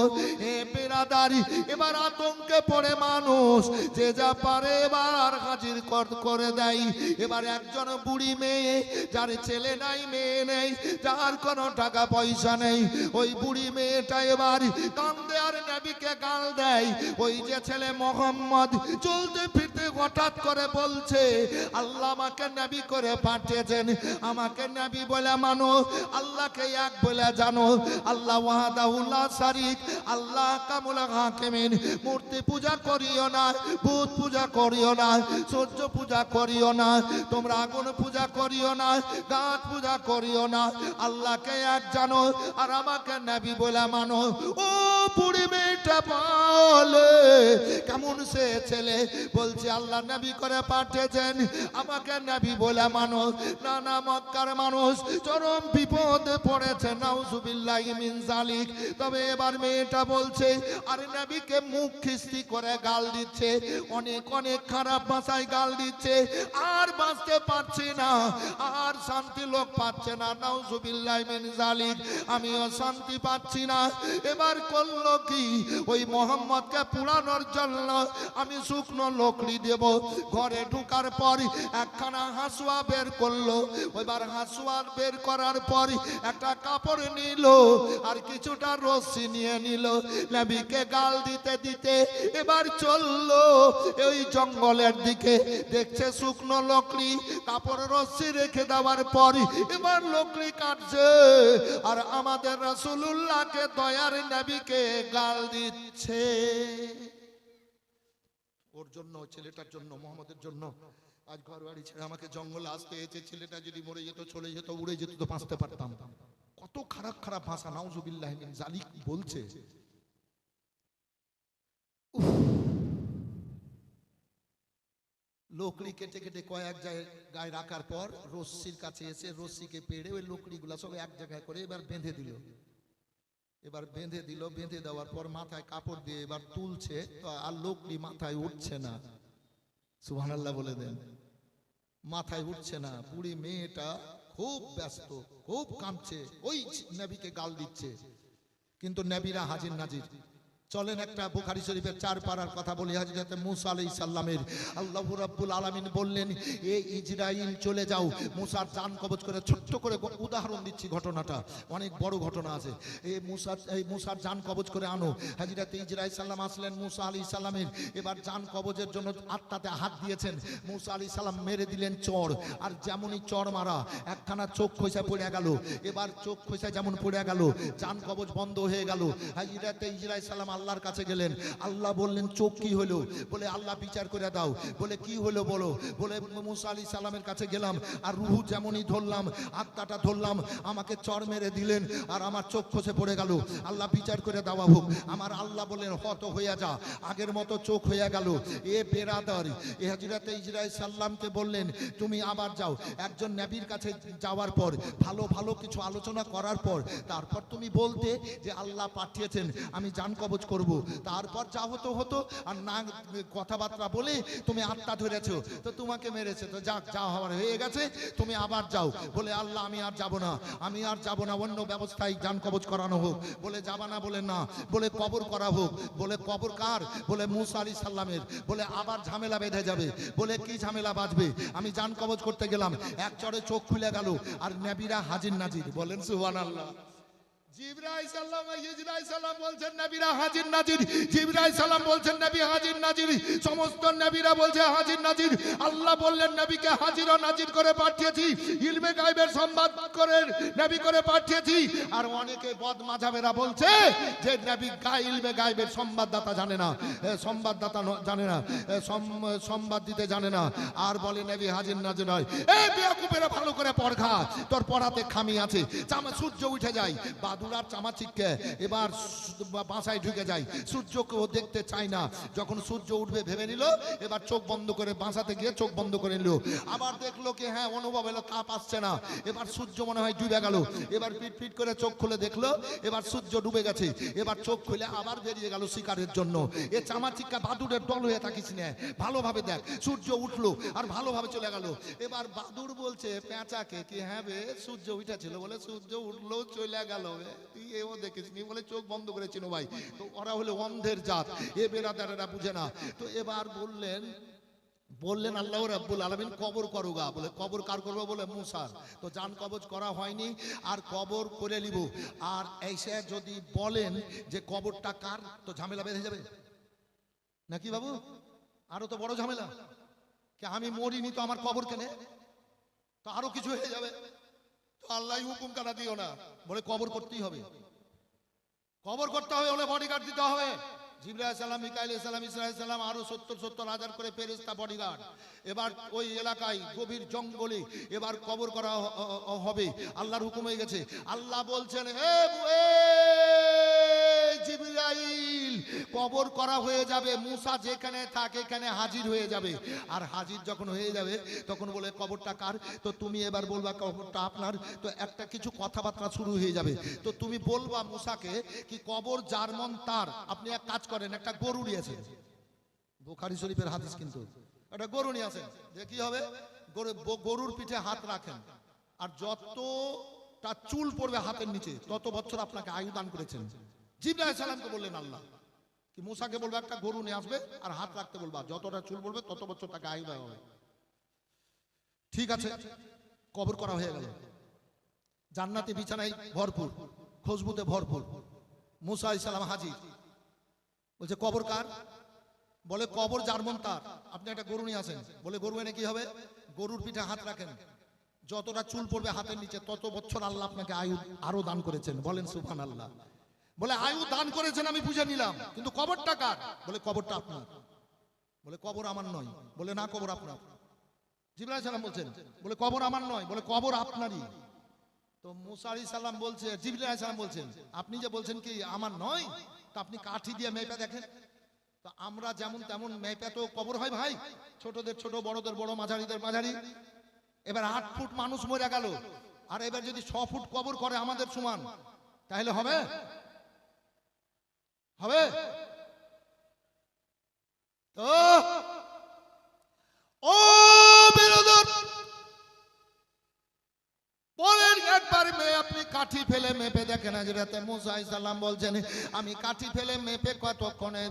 এ বিরাদারি, এবার আতঙ্কে পড়ে মানুষ যে যা পারে এবার হাজির করে দেয়। এবার একজন বুড়ি মেয়ে, যার ছেলে নাই মেয়ে নেই, যার কোনো টাকা পয়সা নেই, ওই বুড়ি মেয়েটা এবার কান্দে আর নবীকে গাল দেয়। ওই যে ছেলে মোহাম্মদ চলতে ফিরতে হঠাৎ করে বলছে, আল্লাহ আমাকে নবী করে পাঠিয়েছেন, আমাকে নবী বলে মানো, আল্লাহকে এক বলে জানো, আল্লাহ ওয়াহদাহু লা শারীক, আল্লাহ কামুল হাকিমিন। মূর্তি পূজা করিও না, ভূত পূজা করিও না, সূর্য পূজা করিও না, তোমরা আগুন পূজা করিও না, গাছ পূজা করিও না, আল্লাহকে এক জানো আর আমাকে নবী বলে মানো। ও বুড়ি মেয়েটা বলে, কেমন সে ছেলে, বলছে আল্লাহ নবী করে পাঠিয়েছেন, আমাকে নবী বলে মানো। না না, মক্কার মানুষ চরম বিপদে পড়েছে, নাউজুবিল্লাহি মিন যালিক। তবে এবার মেয়েটা বলছে, আর নবীকে মুখ খিস্তি করে গাল দিচ্ছে, অনেক অনেক খারাপ ভাষায় গাল দিচ্ছে, আর বাঁচতে পারছি না, আর শান্তি লোক পাচ্ছে না, নাউজুবিল্লাহি মিন যালিক, আমিও শান্তি পাচ্ছি না। এবার করলো কি, ওই মোহাম্মদকে পুরানোর জন্য আমি শুকনো লকড়ি দেব। ঘরে ঢুকার পর একখানা হাসুয়া বের করলো, এবার হাসুয়া বের করার পর একটা কাপড় নিল আর কিছুটা রশ্মি নিয়ে নিল, নবীকে গাল দিতে দিতে এবার চললো ওই জঙ্গলের দিকে। দেখছে শুকনো লকড়ি, কাপড় রশ্মি রেখে দেওয়ার পর এবার লকড়ি কাটছে আর আমাদের রাসূলুল্লাহকে দয়ার নবীকে গাল দিচ্ছে। ওর জন্য, ছেলেটার জন্য, মোহাম্মদের জন্য আজ ঘর বাড়ি ছেড়ে আমাকে জঙ্গলে আসতে হয়েছে। ছেলেটা যদি মরে যেত, চলে যেত, উড়ে যেত তো বাঁচতে পারতাম। কত খারাপ খারাপ ভাষা নাউজুবিল্লাহি মিন যালিক বলছে। লকড়ি কেটে কেটে কয়েক জায়গায় রাখার পর রশ্মির কাছে এসে রশ্মিকে পেড়ে ওই লকড়িগুলা সব এক জায়গায় করে এবার বেঁধে দিল। এবার বেঁধে দিল, বেঁধে দেওয়ার পর মাথায় কাপড় দিয়ে এবার তুলছে, তো আর লকড়ি মাথায় উঠছে না। সুবহানাল্লাহ বলে দেন। মাথায় উঠছে না। বুড়ি মেয়েটা খুব ব্যস্ত, খুব কাঁদছে, ওই নবীকে গাল দিচ্ছে, কিন্তু নবীরা হাজির নাজির। চলেন একটা বুখারী শরীফের 4 পারার কথা বলি। হযরত মুসা আলাইহিস সালামের আল্লাহ রাব্বুল আলামিন বললেন, এ ইজরাইল চলে যাও, মুসার জান কবজ করে। ছোট্ট করে উদাহরণ দিচ্ছি, ঘটনাটা অনেক বড় ঘটনা আছে। এই মুসার জান কবজ করে আনো। হযরত ইজরাইল সালাম আসলেন মুসা আলাইহিস সালামের, এবার জান কবজের জন্য আত্মাতে হাত দিয়েছেন। মুসা আলাইহিস সালাম মেরে দিলেন চড়, আর যেমনই চড় মারা একখানা চোখ খোঁচা পড়ে গেল। এবার চোখ খোঁচা যেমন পড়ে গেল, জান কবজ বন্ধ হয়ে গেল। হযরত ইজরাইল সালাম আল্লাহর কাছে গেলেন। আল্লাহ বললেন, চোখ কি হলো? বলে আল্লাহ বিচার করে দাও। বলে কি হলো বলো? বলে মুসা আলাইহিস সালামের কাছে গেলাম আর রূহ যেমনই ধরলাম, আত্মাটা ধরলাম, আমাকে চড় মেরে দিলেন আর আমার চোখ খসে পড়ে গেল। আল্লাহ বিচার করে দেওয়া হোক। আমার আল্লাহ বললেন, হত হইয়া যা, আগের মতো চোখ হইয়া গেল। এ বেরাদার, এ হযরত ইজরাইল সাল্লামকে বললেন, তুমি আবার যাও। একজন নবীর কাছে যাওয়ার পর ভালো ভালো কিছু আলোচনা করার পর তারপর তুমি বলতে যে আল্লাহ পাঠিয়েছেন, আমি জান কবজ করব। তারপর যা হতো হতো, আর না কথাবার্তা বলে তুমি আত্মা ধরেছো, তো তোমাকে মেরেছে, তো যাক, যা হওয়ার হয়ে গেছে, তুমি আবার যাও। বলে আল্লাহ আমি আর যাব না, আমি আর যাব না, অন্য ব্যবস্থায় জান কবজ করানো হোক। বলে যাবা না? বলে না। বলে কবর করা হোক। বলে কবর কার? বলে মুসা আলাইহিস সালামের। বলে আবার ঝামেলা বেঁধে যাবে। বলে কি ঝামেলা বাঁধবে? আমি জান কবজ করতে গেলাম, এক চড়ে চোখ খুলে গেল আর নবীরা হাজির নাজির। বলেন সুবহানাল্লাহ। জিবরাইল সালাম, ইজরাইল সালাম বলছেন নবীরা হাজির নাজির। জিবরাইল সালাম বলছেন নবী হাজির নাজির। সমস্ত নবীরা বলছে হাজির নাজির। আল্লাহ বললেন নবীকে হাজির ও নাজির করে পাঠিয়েছি, ইলমে গায়বের সংবাদ করে নবী করে পাঠিয়েছি। আর অনেকে বদমাঝাবেরা বলছে যে নবী ইলমে গায়বের সংবাদদাতা জানে না, সংবাদদাতা জানে না, সংবাদ দিতে জানে না, আর বলে নবী হাজির নাজির হয়। এই বেয়াকুবেরা ভালো করে পড়া, তোর পড়াতে খামি আছে। সূর্য উঠে যায়, বাদু বাদুড়ার চামাচিককে এবার বাসায় ঢুকে যায়। সূর্যকে ও দেখতে চায় না। যখন সূর্য উঠবে ভেবে নিল, এবার চোখ বন্ধ করে বাসাতে গিয়ে চোখ বন্ধ করে নিল। আবার দেখলো কি হ্যাঁ অনুভব হলো তাপ আসছে না। এবার সূর্য মনে হয় ডুবে গেল। এবার পিট পিট করে চোখ খুলে দেখলো এবার সূর্য ডুবে গেছে। এবার চোখ খুলে আবার বেরিয়ে গেল শিকারের জন্য। এ চামাচিকা বাদুড়ের দল হয়ে থাকিস না, ভালোভাবে দেখ। সূর্য উঠলো আর ভালোভাবে চলে গেল। এবার বাদুড় বলছে পেঁচাকে কি হ্যাঁ বে সূর্য উঠেছিল বলে সূর্য উঠলো চলে গেল, তুই এও দেখিস নি বলে চোখ বন্ধ করেছিল ভাই। তো ওরা হলো অন্ধের জাত, এ বেরাদারেরা বুঝে না। তো এবার বললেন আল্লাহ রাব্বুল আলামিন কবর করোগা। বলে কবর কার করবো? বলে মুসার। তো জান কবজ করা হয়নি, আর কবর করে নিব। আর এসে যদি বলেন যে কবরটা কার, তো ঝামেলা বেঁধে যাবে নাকি বাবু? আরো তো বড় ঝামেলা, কি আমি মরিনি তো আমার কবর কেনে, তো আরো কিছু হয়ে যাবে। তো আল্লাহ হুকুম কানা দিও না, বলে কবর করতেই হবে। কবর করতে হবে বলে বডিগার্ড দিতে হবে। জিবরাইল আলাইহিস সালাম, মিকাইল আলাইহিস সালাম, ইসরাইল আলাইহিস সালাম, আরো 70,000 করে ফেরেশতা বডিগার্ড। এবার ওই এলাকায় গভীর জঙ্গলে এবার কবর করা হবে। আল্লাহর হুকুম হয়ে গেছে। আল্লাহ বলছেন হে জিবরাইল কবর করা হয়ে যাবে, মুসা যেখানে থাকে এখানে হাজির হয়ে যাবে। আর হাজির যখন হয়ে যাবে তখন বলে কবরটা কার? তো তুমি এবার বলবা কবরটা আপনার। তো একটা কিছু কথাবার্তা শুরু হয়ে যাবে। তো তুমি বলবা মুসাকে কি কবর যার মন তার। আপনি এক কাজ করেন, একটা গরু নিয়ে আসেন, বুখারী শরীফের হাদিস কিন্তু, একটা গরু নিয়ে আসেন। দেখি হবে গরুর পিঠে হাত রাখেন, আর যতটা চুল পড়বে হাতের নিচে তত বছর আপনাকে আয়ু দান করেছেন। জিবরাইল আলাইহিস সালামকে বললেন আল্লাহ কি মুসাকে বলবে একটা গরু নিয়ে আসবে আর হাত রাখতে বলবা, যতটা চুল পড়বে তত বছর তাকে আয়ু দেওয়া হবে। ঠিক আছে, কবর করা হয়ে গেল। জান্নাতি বিছানায় ভরপুর, খুশবুতে ভরপুর। মুসা আলাইহিস সালাম হাজির। বলছে কবর কার? বলে কবর যার মন তার। আপনি একটা গরু নিয়ে আসেন। বলে গরু এনে কি হবে? গরুর পিঠে হাত রাখেন, যতটা চুল পড়বে হাতের নিচে তত বছর আল্লাহ আপনাকে আয়ু আরো দান করেছেন। বলেন সুবহানাল্লাহ। বলে আয়ু দান করেছেন আমি বুঝে নিলাম, কিন্তু কবরটা কার? বলে কবরটা আপনার। বলে কবর আমার নয়। বলে না কবর আপনার। জিবরাইল আলাইহিস সালাম বলছেন, বলে কবর আমার নয়। বলে কবর আপনারই। তো মুসা আলাইহিস সালাম বলছে, জিবরাইল আলাইহিস সালাম বলছেন আপনি যে বলছেন কি আমার নয়, তা আপনি কাঠি দিয়ে মেপে দেখেন। তো আমরা যেমন তেমন মেপে তো কবর হয় ভাই, ছোটদের ছোট, বড়দের বড়, মাঝারিদের মাঝারি। এবার 8 ফুট মানুষ মরে গেল, আর এবার যদি 6 ফুট কবর করে আমাদের সমান, তাহলে হবে? হবে? তো ও বিরোধর বলেন একবার আপনি কাঠি ফেলে মেপে দেখেন। হযরত মুসা আলাইহিস সালাম বলছেন আমি কাঠি ফেলে মেপে কতক্ষণে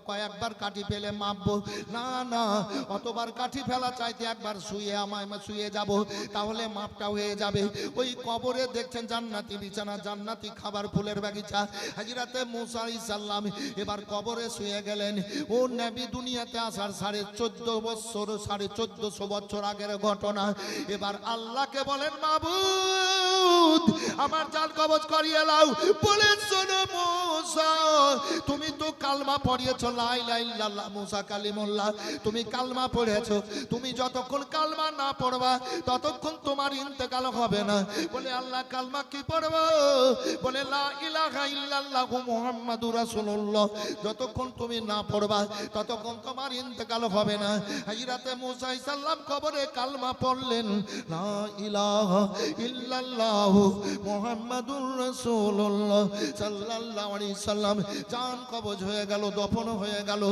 কয়েকবার কাঠি ফেলে মাপবো? না না, অতবার কাঠি ফেলা চাইতে একবার শুয়ে আমায় শুয়ে যাব, তাহলে মাপটা হয়ে যাবে। ওই কবরে দেখছেন জান্নাতি বিছানা, জান্নাতি খাবার, ফুলের বাগিচা। হযরত মুসা আলাইহিস সালাম এবার কবরে শুয়ে গেলেন। ও নবী দুনিয়াতে আসার 1450 বছর আগের ঘটনা। এবার আল্লাহকে বলেন মাবুদ আমার জান কবজ করিয়ে নাও। বলে শোনো মুসা, তুমি তো কালমা পড়িয়েছো লা ইলাহা ইল্লাল্লাহ, মুসা কালিমুল্লাহ, তুমি কালমা পড়েছো। তুমি যতক্ষণ কালমা না পড়বা ততক্ষণ তোমার ইন্তেকাল হবে না। বলে আল্লাহ কালমা কি পড়বো? বলে লা ইলাহা ইল্লাল্লাহ মুহাম্মাদুর রাসূলুল্লাহ, যতক্ষণ তুমি না পড়বা ততক্ষণ তোমার ইন্তেকাল হবে না। হযরত মুসা আলাইহিস সালাম কবরে কালমা পড়লেন লা ইলাহা ইল্লাল্লাহু মুহাম্মাদুর রাসূলুল্লাহ সাল্লাল্লাহু আলাইহি সাল্লাম। জান কবজ হয়ে গেল, দফন হয়ে গেল।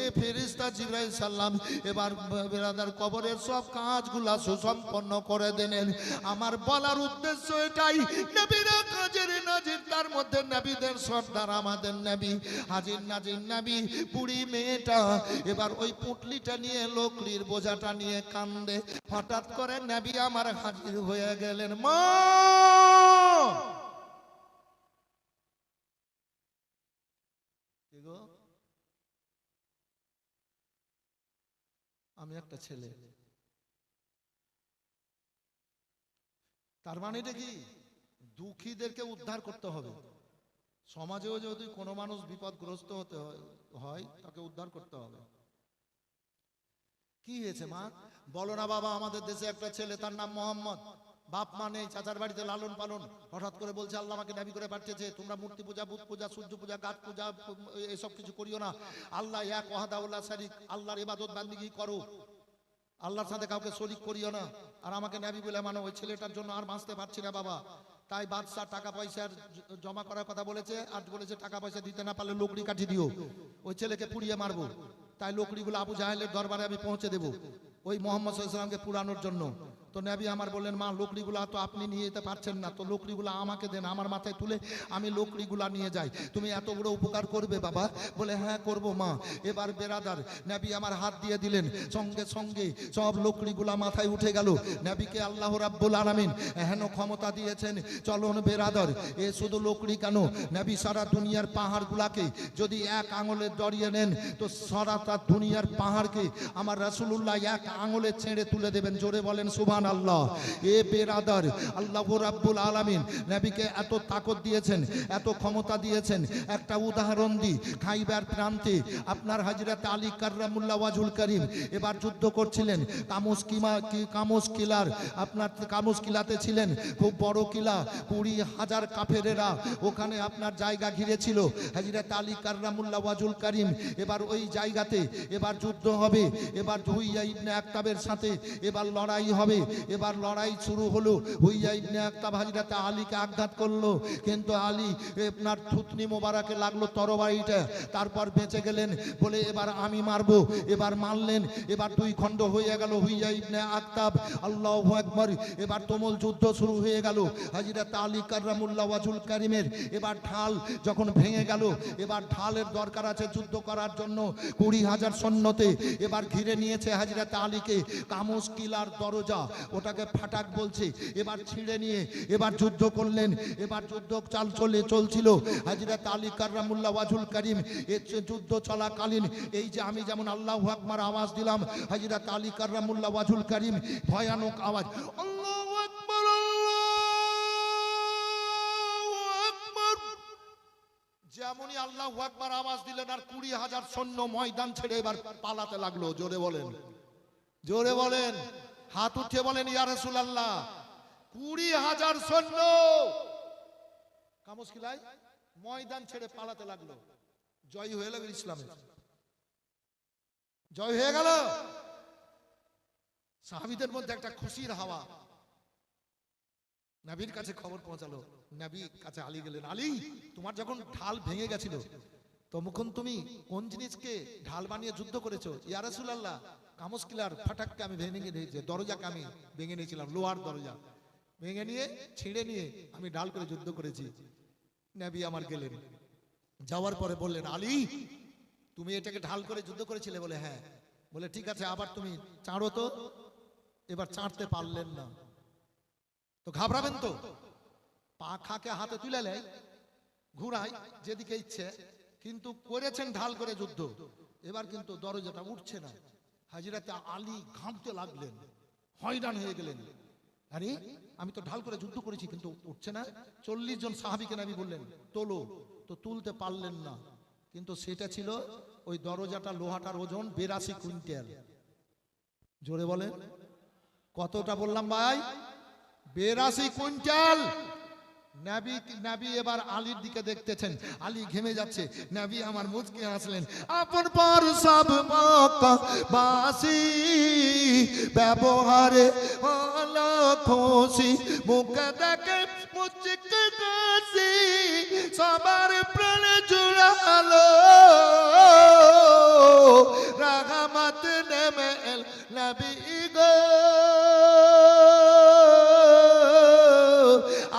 এই ফেরেশতা জিবরাইল সাল্লাম এবার বেরাদার কবরের সব কাজগুলা সুসম্পন্ন করে দিলেন। আমার বলার উদ্দেশ্য এটাই, নবীরা কাজের নাজির, তার মধ্যে নবীদের সর্দার আমাদের নবী হাজির নাজির নবী। বুড়ি মেয়েটা এবার ওই পুটলিটা নিয়ে, লোকলির বোঝাটা নিয়ে কান্দে। হঠাৎ করে নবী আমার হাজির হয়ে গেলেন। মা আমি একটা ছেলে। তার মানে এটা কি? দুঃখীদেরকে উদ্ধার করতে হবে। সমাজেও যদি কোনো মানুষ বিপদগ্রস্ত হতে হয় তাকে উদ্ধার করতে হবে। কি হয়েছে মা? বলো না বাবা, আমাদের দেশে একটা ছেলে, তার নাম মোহাম্মদ। বাপ মা নেই, চাচার বাড়িতে লালন পালন, হঠাৎ করে বলছে আল্লাহ আমাকে নবী করে পাঠিয়েছে, তোমরা মূর্তি পূজা, বুত পূজা, সূর্য পূজা, গাছ পূজা এসব কিছু করিও না, আল্লাহ এক ওয়াহদাহুল্লাহ শারীক, আল্লাহর ইবাদত বান্দিগি করো, আল্লাহর সাথে কাউকে শরীক করিও না। আর আমাকে নবী বলে মানো। ওই ছেলেটার জন্য আর বাঁচতে পারছি না বাবা, তাই বাদশা টাকা পয়সা জমা করার কথা বলেছে, আর বলেছে টাকা পয়সা দিতে না পারলে লোকড়ি কাটি দিও, ওই ছেলেকে পুড়িয়ে মারবো। তাই লোকড়িগুলো আবু জাহেলের দরবারে আমি পৌঁছে দেবো ওই মোহাম্মদ সাল্লাল্লাহু আলাইহি ওয়াসাল্লামকে পুরানোর জন্য। তো নবী আমার বললেন, মা লোকড়িগুলা তো আপনি নিয়ে যেতে পারছেন না, তো লোকড়িগুলা আমাকে দেন, আমার মাথায় তুলে আমি লোকড়িগুলা নিয়ে যাই, তুমি এত বড় উপকার করবে বাবা? বলে হ্যাঁ করব মা। এবার বেরাদার নবী আমার হাত দিয়ে দিলেন, সঙ্গে সঙ্গে সব লোকড়িগুলা মাথায় উঠে গেল। নবীকে আল্লাহ রাব্বুল আলামিন এহেন ক্ষমতা দিয়েছেন, চলুন বেরাদার, এ শুধু লোকড়ি কেন, নবী সারা দুনিয়ার পাহাড়গুলাকে যদি এক আঙুলে দড়িয়ে নেন তো সারা দুনিয়ার পাহাড়কে আমার রাসূলুল্লাহ এক আঙুলে ছেড়ে তুলে দেবেন। জোরে বলেন সুবহানাল্লাহ। এ বেরাদার, আল্লাহ রাব্বুল আলামিন নবীকে এত তাকত দিয়েছেন, এত ক্ষমতা দিয়েছেন। একটা উদাহরণ দিই, খাইবার প্রান্তে আপনার হযরত আলী কাররামুল্লাহ ওয়াজহুল করিম এবার যুদ্ধ করছিলেন কামুস কিলার, আপনার কামুস কিলাতে ছিলেন, খুব বড় কিলা, 20,000 কাফেরেরা ওখানে আপনার জায়গা ঘিরেছিল। হযরত আলী কাররামুল্লাহ ওয়াজহুল করিম এবার ওই জায়গাতে এবার যুদ্ধ হবে, এবার হুইয়া ইবনে আক্তাবের সাথে এবার লড়াই হবে। এবার লড়াই শুরু হলো, হুইয়া ইবনে আক্তাব হযরত আলীকে আঘাত করলো, কিন্তু আলী আপনার থুতনি মোবারকে লাগলো তরবারিটা, তারপর বেঁচে গেলেন। বলে এবার আমি মারবো, এবার মারলেন, এবার দুই খণ্ড হয়ে গেল হুইয়া ইবনে আক্তাব। আল্লাহু আকবার। এবার তুমুল যুদ্ধ শুরু হয়ে গেল। হযরত আলী কাররামুল্লাহ ওয়াজহুল করিমের এবার ঢাল যখন ভেঙে গেল, এবার ঢালের দরকার আছে যুদ্ধ করার জন্য। 20,000 সৈন্যতে এবার ঘিরে নিয়েছে হযরত আলীকে। কামুস কিলার দরজা, ওটাকে ফাটাক বলছে, এবার ছিঁড়ে নিয়ে এবার যুদ্ধ করলেন। এবার যুদ্ধ চলছিল। হযরত আলী কাররামুল্লাহ ওয়াজহুল করিম এই যুদ্ধ চলাকালীন এই যে আমি যেমন আল্লাহু আকবার আওয়াজ দিলাম, হযরত আলী কাররামুল্লাহ ওয়াজহুল করিম ভয়ানক আওয়াজ আল্লাহু আকবার, আল্লাহু আকবার, যেমনই আল্লাহু আকবার আওয়াজ দিলেন আর 20,000 সৈন্য ময়দান ছেড়ে এবার পালাতে লাগলো। জোরে বলেন, জোরে বলেন, হাত উঠিয়ে বলেন ইয়া রাসূলুল্লাহ। 20,000 সৈন্য কামুস কিলায় ময়দান ছেড়ে পালাতে লাগলো। জয় হয়ে গেল ইসলামের, জয় হয়ে গেল। সাহাবীদের মধ্যে একটা খুশির হাওয়া। নবীর কাছে খবর পৌঁছালো, নবীর কাছে আলী গেলেন, আলী তোমার যখন ঢাল ভেঙে গেছিল তখন তুমি কোন জিনিসকে ঢাল বানিয়ে যুদ্ধ করেছো? ইয়া রাসূলুল্লাহ, কামুস কিলার ফাটাককে আমি ভেঙে নিয়েছি, দরজাকে আমি ভেঙে নিয়েছিলাম, লোহার দরজা ভেঙে নিয়ে ছিঁড়ে নিয়ে আমি ঢাল করে যুদ্ধ করেছি। নবী আমার গেলেন, যাওয়ার পরে বললেন, আলী তুমি এটাকে ঢাল করে যুদ্ধ করেছিলে? বলে হ্যাঁ। বলে ঠিক আছে, আবার তুমি চাঁড়ো তো। এবার চাঁড়তে পারলেন না, তো ঘাবড়াবেন তো, পাখাকে হাতে তুলে নেয়, ঘুরায় যেদিকে ইচ্ছে, কিন্তু করেছেন ঢাল করে যুদ্ধ। এবার কিন্তু দরজাটা উঠছে না। হযরত আলী ঘামতে লাগলেন, হয়রান হয়ে গেলেন, আরে আমি তো ঢাল করে যুদ্ধ করেছি কিন্তু উঠছে না। 40 জন সাহাবীকে নবী বললেন তোলো, তো তুলতে পারলেন না। কিন্তু সেটা ছিল ওই দরজাটা, লোহাটার ওজন 82 কুইন্টাল। জোরে বলেন, কতটা বললাম ভাই? 82 কুইন্টাল। নবী এবার আলীর দিকে দেখতেছেন, আলী ঘেমে যাচ্ছে। নবী আমার মুচকে হাসলেন, আপন পর সব মক্কাবাসী ব্যবহারে হলো খুশি, মুখ দেখে মুচকে হাসি, সবার প্রাণ জুড়ালো রাহমাত নেমে এল নবী গো।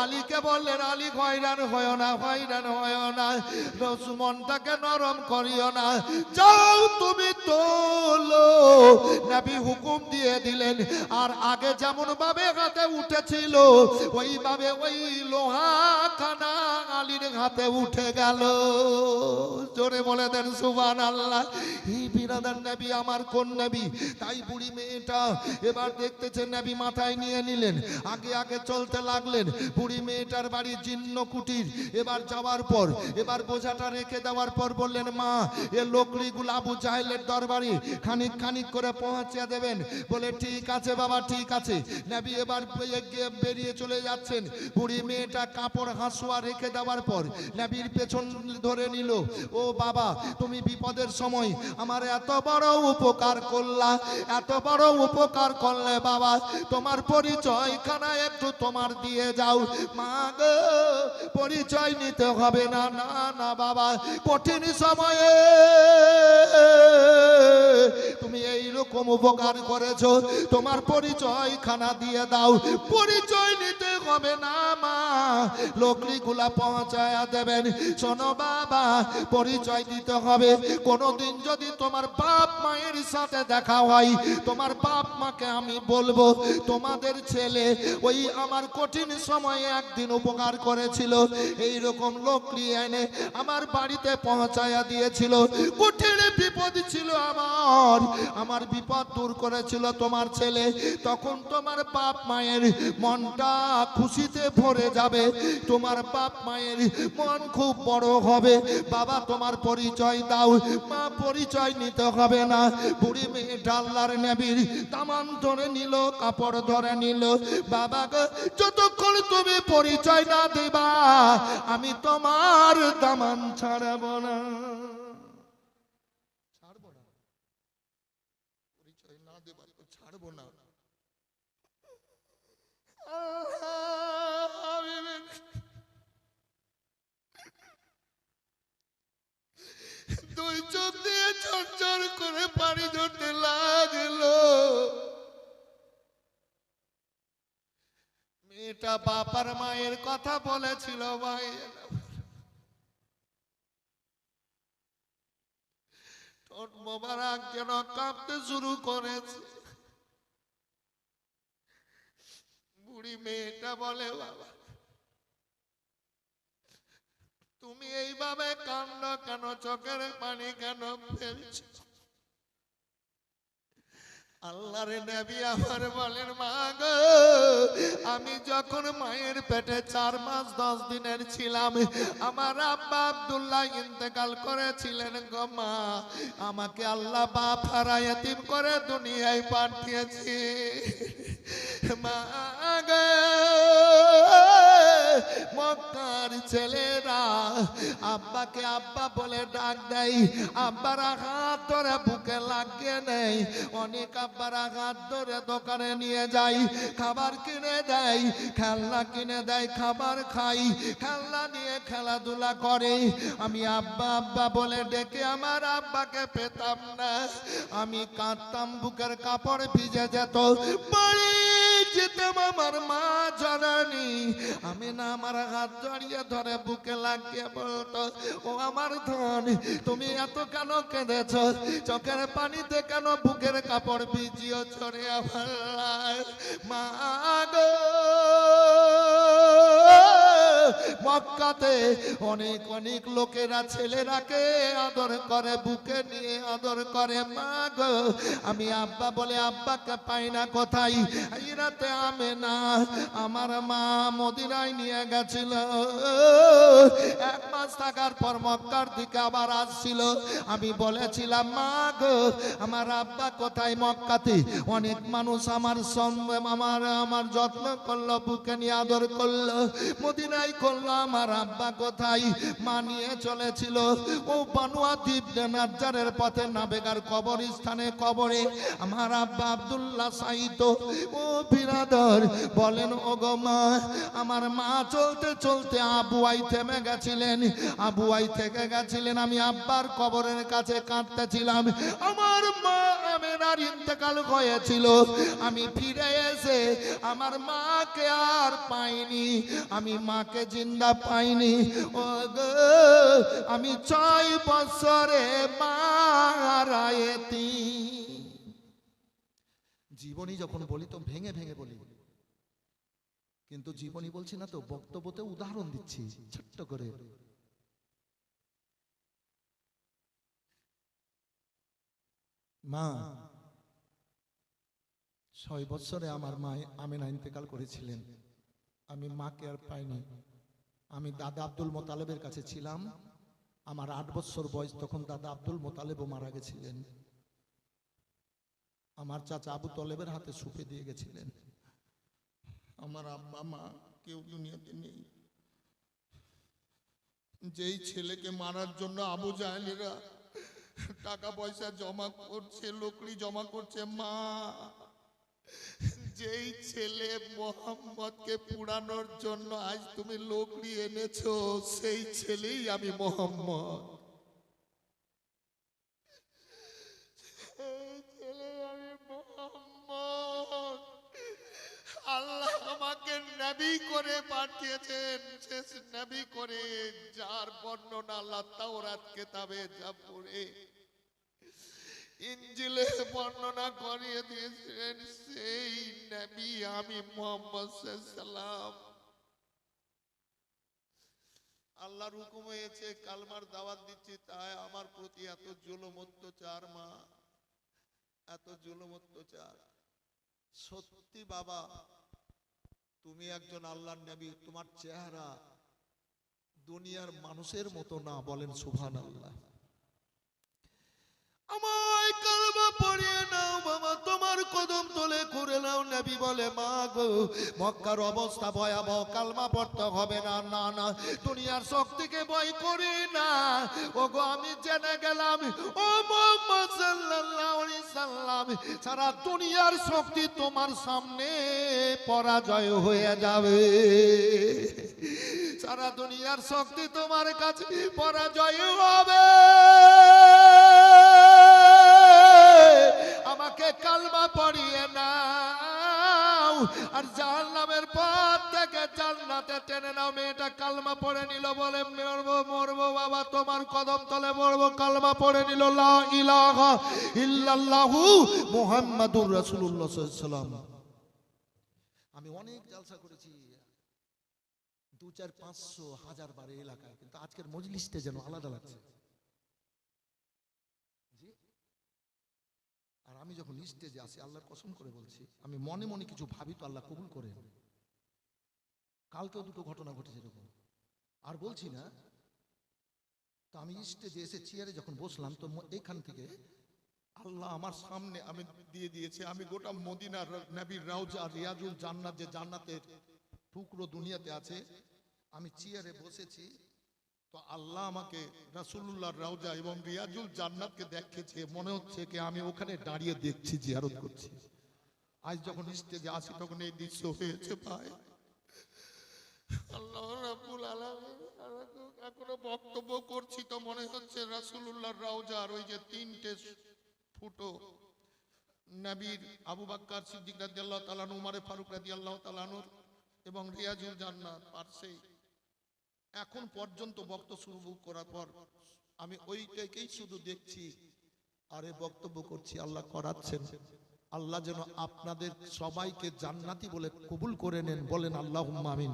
আলীকে বললেন, আলী হয়রান হয় না, হয়রান হয় না, মনটাকে নরম করিও না, যাও তুমি তোলো। নবী হুকুম দিয়ে দিলেন। আর আগে যেমন ভাবে হাতে উঠেছিল ওইভাবে ওই লোহা খানা আলীর হাতে উঠে গেল। জোরে বলে দেন সুবহানাল্লাহ। এই বিরাদার নবী আমার কোন নবী? তাই বুড়ি মেয়েটা এবার দেখতেছেন নবী মাথায় নিয়ে নিলেন, আগে আগে চলতে লাগলেন। বুড়ি মেয়েটার বাড়ি জীর্ণ কুটির। এবার যাওয়ার পর এবার বোঝাটা রেখে দেওয়ার পর বললেন, মা এ লোকড়িগুলো আবু জাহেলের দরবারে খানিক খানিক করে পৌঁছে দেবেন। বলে ঠিক আছে বাবা, ঠিক আছে। নবী এবার বেরিয়ে চলে যাচ্ছেন। বুড়ি মেয়েটা কাপড় হাসুয়া রেখে দেওয়ার পর নবীর পেছন ধরে নিল। ও বাবা, তুমি বিপদের সময় আমার এত বড় উপকার করলা, এত বড় উপকার করলে বাবা, তোমার পরিচয় খানা একটু তোমার দিয়ে যাও। মা গো, পরিচয় নিতে হবে না। না না বাবা, কঠিন সময়ে তুমি এইরকম উপকার করেছো, তোমার পরিচয় খানা দিয়ে দাও। পরিচয় নিতে হবে না মা, লোকড়িগুলা পৌঁছায়া দেবেন। শোনো বাবা, পরিচয় দিতে হবে। কোনোদিন যদি তোমার বাপ মায়ের সাথে দেখা হয়, তোমার বাপ মাকে আমি বলবো তোমাদের ছেলে ওই আমার কঠিন সময়ে একদিন উপকার করেছিল, এইরকম লোকড়ি এনে আমার বাড়িতে পৌঁছায়া দিয়েছিল। কঠিন বিপদ ছিল আমার বিপদ দূর করেছিল তোমার ছেলে। তখন তোমার বাপ মায়ের মনটা খুশিতে ভরে যাবে, তোমার বাপ মায়ের মন খুব বড় হবে। বাবা তোমার পরিচয় দাও। মা পরিচয় নিতে হবে না। বুড়ি মেয়ে আল্লাহর নবীর দামান ধরে নিল, কাপড় ধরে নিল। বাবা গো, যতক্ষণ তুমি পরিচয় না দিবা আমি তোমার দামান ছাড়ব না। ছাড়বো না, পরিচয় না দেবা তো ছাড়বো না। দুই চোখ দিয়ে ঝরঝর করে পানি ঝরতে লাগলো। মেয়েটা বাবার মায়ের কথা বলেছিল, ভাই ঠোঁট মোবারক যেন কাঁপতে শুরু করেছে। বুড়ি মেয়েটা বলে, বাবা তুমি এইভাবে কান্না কেন, চোখের পানি কেন ফেলছো? আল্লাহর নবী আমার বলেন, মা গো, আমি যখন মায়ের পেটে 4 মাস 10 দিনের ছিলাম, আমার আব্বা আব্দুল্লাহ ইন্তেকাল করেছিলেন গো মা। আমাকে আল্লাহ বাপ হারা এতিম করে দুনিয়ায় পাঠিয়েছে মা গো। মক্কার ছেলেরা আব্বাকে আব্বা বলে ডাক দেয়, আব্বার হাত ধরে বুকে লাগিয়ে নেয়। অনেক আব্বার হাত ধরে দোকানে নিয়ে যাই, খাবার কিনে দেয়, খেলনা কিনে দেয়, খাবার খাই, খেলনা নিয়ে খেলাধুলা করে। আমি আব্বা আব্বা বলে ডেকে আমার আব্বাকে পেতাম না। আমি কাঁদতাম, বুকের কাপড় ভিজে যেত। বাড়ি যেতাম, আমার মা জননী আমি না আমার হাত জড়িয়ে ধরে বুকে লাগিয়ে বলতো, ও আমার ধন, তুমি এত কেন কেঁদেছ? চোখের পানিতে কেন বুকের কাপড় ভিজিয়ে ছড়ে আমার মা গো। মক্কাতে অনেক অনেক লোকেরা ছেলেরাকে আদর করে, বুকে নিয়ে আদর করে। মা গো, আমি আব্বা বলে আব্বাকে পাই না কোথায়। এই রাতে আমেনা আমার মা মদিনায় নিয়ে গেছিল। 1 মাস থাকার পর মক্কার দিকে আবার আসছিল। আমি বলেছিলাম, মা গো, আমার আব্বা কোথায়? মক্কাতে অনেক মানুষ আমার আমার যত্ন করলো, বুকে নিয়ে আদর করলো, মদিনায় করলো, আমার আব্বা কোথায়? মা নিয়ে চলেছিল ও বানুয়া দ্বীপ নাজ্জারের পথে নাবেগার কবরস্থানে, কবরে আমার আব্বা আব্দুল্লাহ সাইত। ও বিরাদর বলেন, ও গো মা, আমার মা চলতে চলতে আবুয়াই থেমে গেছিলেন, আবুয়াই থেকে গেছিলেন। আমি আব্বার কবরের কাছে কাঁদতেছিলাম। আমার মা আমেনার ইন্তেকাল হয়েছিল। আমি ফিরে এসে আমার মাকে আর পাইনি, আমি মাকে জিন্দা পাইনি। ও গো, আমি 6 বছরে মারা এতিম। জীবনী যখন বলি তো ভেঙে ভেঙে বলি, কিন্তু জীবনী বলছি না তো, বক্তব্যতে উদাহরণ দিচ্ছি ছোট্ট করে। মা 6 বছরে আমার মা আমেনা ইন্তেকাল করেছিলেন। আমি মাকে আর পাইনি। আমি দাদা আব্দুল মোতালেবের কাছে ছিলাম। আমার 8 বছর বয়স, তখন দাদা আব্দুল মোতালেবও মারা গেছিলেন। আমার চাচা আবু তলেবের হাতে সুপে দিয়ে গেছিলেন। আমার আব্বা মা কেউ দুনিয়াতে নেই। যেই ছেলেকে মারার জন্য আবু জাহেলিরা টাকা পয়সা জমা করছে, লোকড়ি জমা করছে, মা যেই ছেলে মোহাম্মদকে পুরানোর জন্য আজ তুমি লোকড়ি এনেছো, সেই ছেলেই আমি মোহাম্মদ। আল্লাহ আমাকে নবী করে পাঠিয়েছেন, শেষ নবী করে, যার বর্ণনা আল্লাহ তাওরাত কিতাবে জাবুরে ইনজিলে বর্ণনা করিয়ে দিয়েছিলেন, সেই নবী আমি মুহাম্মদ সাল্লাল্লাহু। আল্লাহর হুকুম হয়েছে কালমার দাওয়াত দিচ্ছি, তাই আমার প্রতি এত জুলুম অত্যাচার। মা এত জুলুম অত্যাচার। সত্যি বাবা, তুমি একজন আল্লাহর নবী, তোমার চেহারা দুনিয়ার মানুষের মতো না। বলেন সুবহানাল্লাহ। আমায় কালমা পড়িয়ে নাও বাবা, তোমার কদম তলে করে নাও। নবী বলে, মা গো মক্কার অবস্থা ভয়াবহ, কালমা পড়তে হবে না। না না, দুনিয়ার শক্তিকে ভয় করি না। ও গো আমি জেনে গেলাম, ও মুহাম্মদ সাল্লাল্লাহু আলাইহি সাল্লাম, সারা দুনিয়ার শক্তি তোমার সামনে পরাজয় হয়ে যাবে। সারা দুনিয়ার শক্তি তোমার কাছে পরাজয় হবে। আমাকে কালমা পড়িয়ে নাও, আর জাহান্নামের পথ থেকে জান্নাতে টেনে নাও। মেয়েটা কালমা পড়ে নিল, বলে মরবো মরবো বাবা, তোমার কদম তলে মরবো। কালমা পড়ে নিল, লা ইলাহা ইল্লাল্লাহু মুহাম্মাদুর রাসূলুল্লাহ সাল্লাল্লাহু আলাইহি ওয়াসাল্লাম। আমি অনেক জালসা করেছি, 2, 4, 500, 1000 বার এলাকায়, কিন্তু আজকের মজলিসটা যেন আলাদা লাগছে। আর আমি যখন স্টেজে আসি, আল্লাহর কসম করে বলছি, আমি মনে মনে কিছু ভাবি তো আল্লাহ কবুল করেন। কালকেও 2টো ঘটনা ঘটেছে এরকম, আর বলছি না। তো আমি স্টেজে এসে চেয়ারে যখন বসলাম, তো এখান থেকে আল্লাহ আমার সামনে আমি দিয়ে দিয়েছে, আমি গোটা মদিনার নবীর রওজা রিয়াজুল জান্নাত, যে জান্নাতের টুকরো দুনিয়াতে আছে, আমি চেয়ারে বসেছি। তো আল্লাহ আমাকে রাসূলুল্লাহর রওজা এবং রিয়াজুল জান্নাতকে দেখিয়েছে। মনে হচ্ছে কি আমি ওখানে দাঁড়িয়ে দেখছি, জিয়ারত করছি। আজ যখন স্টেজে আসি তখন এই দৃশ্য হয়েছে ভাই। আল্লাহ রাব্বুল আলামিন, এখনো বক্তব্য করছি তো মনে হচ্ছে রাসূলুল্লাহর রওজার ওই যে 3টে ফুটো নবীর, আবু বকর সিদ্দিক রাদিয়াল্লাহু তাআলা, উমর ফারুক রাদিয়াল্লাহু তাআলা এবং রিয়াজুল জান্নাত পাশেই। এখন পর্যন্ত বক্তব্য শুরু করার পর আমি ওইটাকেই শুধু দেখছি আর বক্তব্য করছি। আল্লাহ করাচ্ছেন। আল্লাহ যেন আপনাদের সবাইকে জান্নাতি বলে কবুল করে নেন। বলেন আল্লাহুম্মা আমিন।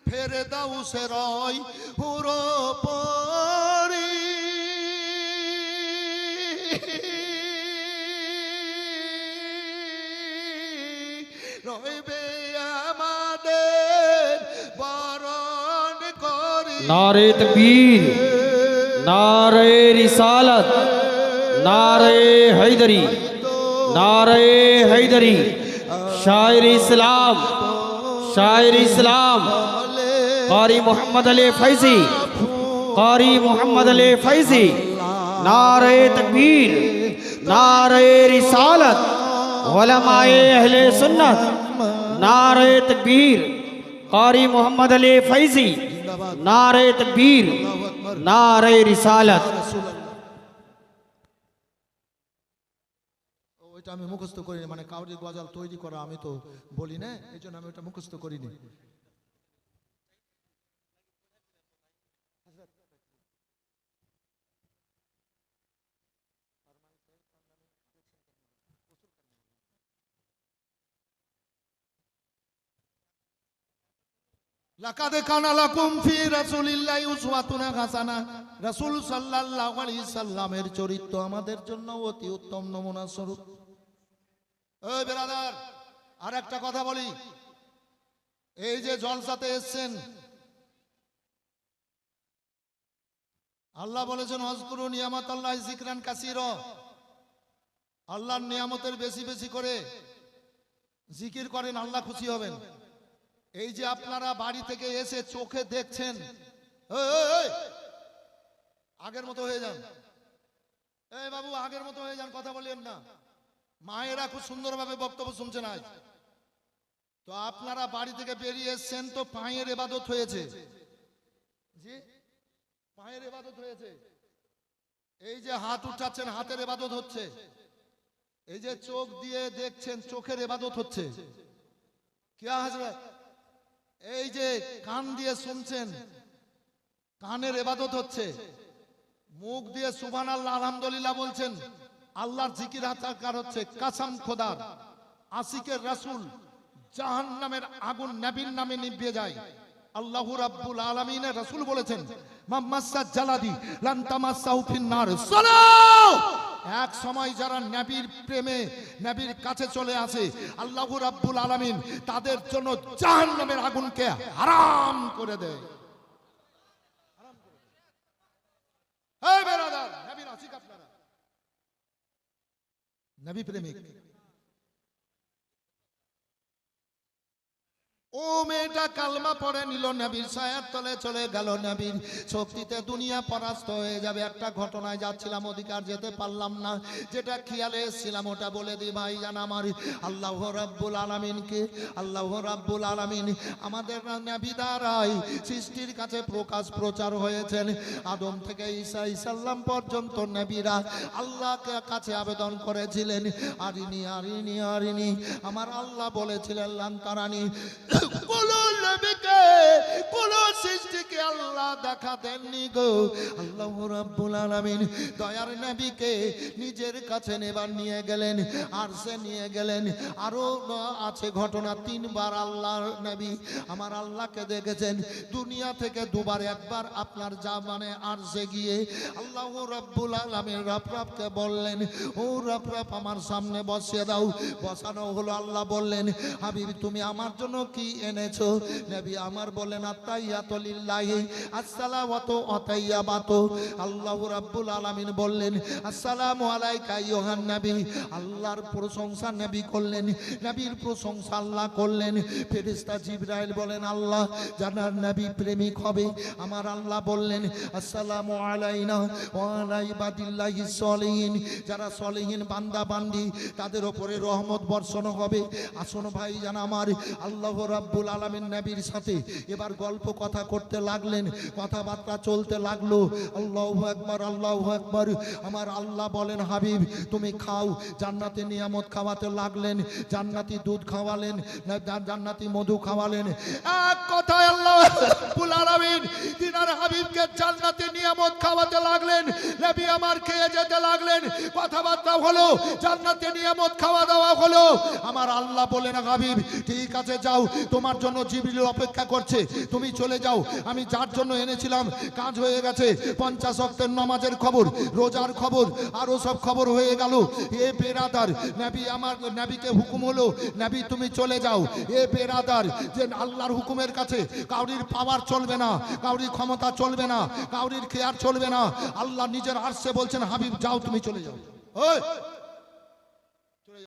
ফেরদাউসের ওই পুরো পরি রইবে আমাদের বরণ করি। नारे तकबीर, नारे रिसालत, नारे हैदरी, नारे हैदरी। शायर इस्लाम, शायर इस्लाम कारी मोहम्मद अली फैजी, कारी मोहम्मद अली फैजी। नारे तकबीर, नारे रिसालत, उलमाए अहले सुन्नत। नारे तकबीर, कारी मोहम्मद अली फैजी। नारे तकबीर, नारे रिसालत। ওইটা আমি মুখস্থ করিনি, মানে কাউরি গজাল তৈরি করা আমি তো বলি না, এই জন্য আমি ওটা মুখস্থ করিনি। লাকাদ কানা লাকুম ফি রাসূলিল্লাহি উসওয়াতুন হাসানা। রাসূল সাল্লাল্লাহু আলাইহি সাল্লামের চরিত্র আমাদের জন্য অতি উত্তম নমুনা স্বরূপ। ওই ব্রাদার, আর একটা কথা বলি, এই যে জলসাতে এসেছেন, আল্লাহ বলেছেন হযকুরু নিয়ামাতাল্লাহি যিকরান কাসীরা। আল্লাহর নিয়ামতের বেশি বেশি করে জিকির করেন, আল্লাহ খুশি হবেন। এই যে আপনারা বাড়ি থেকে এসে চোখে দেখছেন, আগের মতো হয়ে যান। এই বাবু, আগের মতো হয়ে যান, কথা বলেন না। মায়েরা খুব সুন্দরভাবে বক্তব্য শুনছেন আজ। তো আপনারা বাড়ি থেকে বেরিয়ে এসছেন, তো পায়ের ইবাদত হয়েছে। জি, পায়ের ইবাদত হয়েছে। এই যে হাত উঠাচ্ছেন, হাতের ইবাদত হচ্ছে। এই যে চোখ দিয়ে দেখছেন, চোখের ইবাদত হচ্ছে। কিয়া হযরত, এই যে কান দিয়ে শুনছেন, কানের ইবাদত হচ্ছে। মুখ দিয়ে সুবহানাল্লাহ আলহামদুলিল্লাহ বলছেন, আল্লাহর জিকির আতাকার হচ্ছে। কাসাম খোদার, আশিকের রাসূল জাহান্নামের আগুন নবীর নামে নিভিয়ে যায়। আল্লাহু রাব্বুল আলামিনের রাসূল বলেছেন, মাম্মাসা জালাদি লান তামাসাহু ফিন্নার। সালাহ, এক সময় যারা নবীর প্রেমে নবীর কাছে চলে আসে, আল্লাহু রাব্বুল আলামিন তাদের জন্য জাহান্নামের আগুনকে হারাম করে দেয়। এই বেরাদার, নবীর আশিক আপনারা, নবী প্রেমিক। ও মেয়েটা কালমা পড়ে নিল, নবীর ছায়ার তলে চলে গেল। নবীর শক্তিতে দুনিয়া পরাস্ত হয়ে যাবে। একটা ঘটনায় যাচ্ছিলাম, অধিকার যেতে পারলাম না। যেটা খেয়ালে এসেছিলাম ওটা বলে দিই ভাই জান আমার। আল্লাহ রাব্বুল আলামিনকে, আল্লাহ রাব্বুল আলামিন আমাদের নবী দ্বারাই সৃষ্টির কাছে প্রকাশ প্রচার হয়েছেন। আদম থেকে ঈসা আলাইহিসসালাম পর্যন্ত নবীরা আল্লাহকে কাছে আবেদন করেছিলেন, আরিনি আরিনি আরিনি। আমার আল্লাহ বলেছিলেন লান তারানি। কোন নবীকে, কোন সৃষ্টিকে আল্লাহ দেখা দেননি গো। আল্লাহ রাব্বুল আলামিন দয়ার নবীকে নিজের কাছে নেবার নিয়ে গেলেন, আর সে নিয়ে গেলেন। আরো আছে ঘটনা, তিনবার আল্লাহর নবী আমার আল্লাহকে দেখেছেন। দুনিয়া থেকে দুবার, একবার আপনার জামানে আর সে গিয়ে আল্লাহ রাব্বুল আলামিন রাবকে বললেন, ও রাব আমার সামনে বসিয়ে দাও। বসানো হলো। আল্লাহ বললেন, হাবিব তুমি আমার জন্য কি এনেছো? নবী আমার বলেন, আত্তাহিয়াতু লিল্লাহি আসসালাওয়াতু আতাইয়াবাতু। আল্লাহু রাব্বুল আলামিন বললেন, আসসালামু আলাইকা আইয়ুহান নবী। আল্লাহর প্রশংসা নবী করলেন, নবীর প্রশংসা আল্লাহ করলেন। ফেরেশতা জিবরাইল বলেন, আল্লাহ জানার নবী প্রেমিক হবে। আমার আল্লাহ বললেন, আসসালামু আলাইনা ওয়া আলা ইবাদিল্লাহিস সলিহিন। যারা সলিহিন বান্দা বান্দি, তাদের উপরে রহমত বর্ষণ হবে। আসুন ভাই জান আমার, আল্লাহ রাব্বুল আলামিন নবীর সাথে এবার গল্প কথা করতে লাগলেন, কথাবার্তা চলতে লাগলো। আল্লাহু আকবার, আল্লাহু আকবার। আমার আল্লাহ বলেন, হাবিব তুমি খাও। জান্নাতি নিয়ামত খাওয়াতে লাগলেন, জান্নাতি দুধ খাওয়ালেন, জান্নাতি মধু খাওয়ালেন। এক কথায় আল্লাহ রাব্বুল আলামিন তিনার হাবিবকে জান্নাতি নিয়ামত খাওয়াতে লাগলেন। নবী আমার খেয়ে যেতে লাগলেন, কথাবার্তা হলো, জান্নাতি নিয়ামত খাওয়া দাওয়া হলো। আমার আল্লাহ বলেন, হাবিব ঠিক আছে যাও, তোমার জন্য জিবরিল অপেক্ষা করছে, তুমি চলে যাও। আমি যার জন্য এনেছিলাম কাজ হয়ে গেছে। 50 ওয়াক্তের নামাজের খবর, রোজার খবর, আরো সব খবর হয়ে গেল। এ বেরাদার, নবী আমার নবীকে হুকুম হলো, নবী তুমি চলে যাও। এ বেরাদার, যে আল্লাহর হুকুমের কাছে কাউরির পাওয়ার চলবে না, কাউরির ক্ষমতা চলবে না, কাউরির খেয়ার চলবে না। আল্লাহ নিজের আরশে বলছেন, হাবিব যাও, তুমি চলে যাও। ওই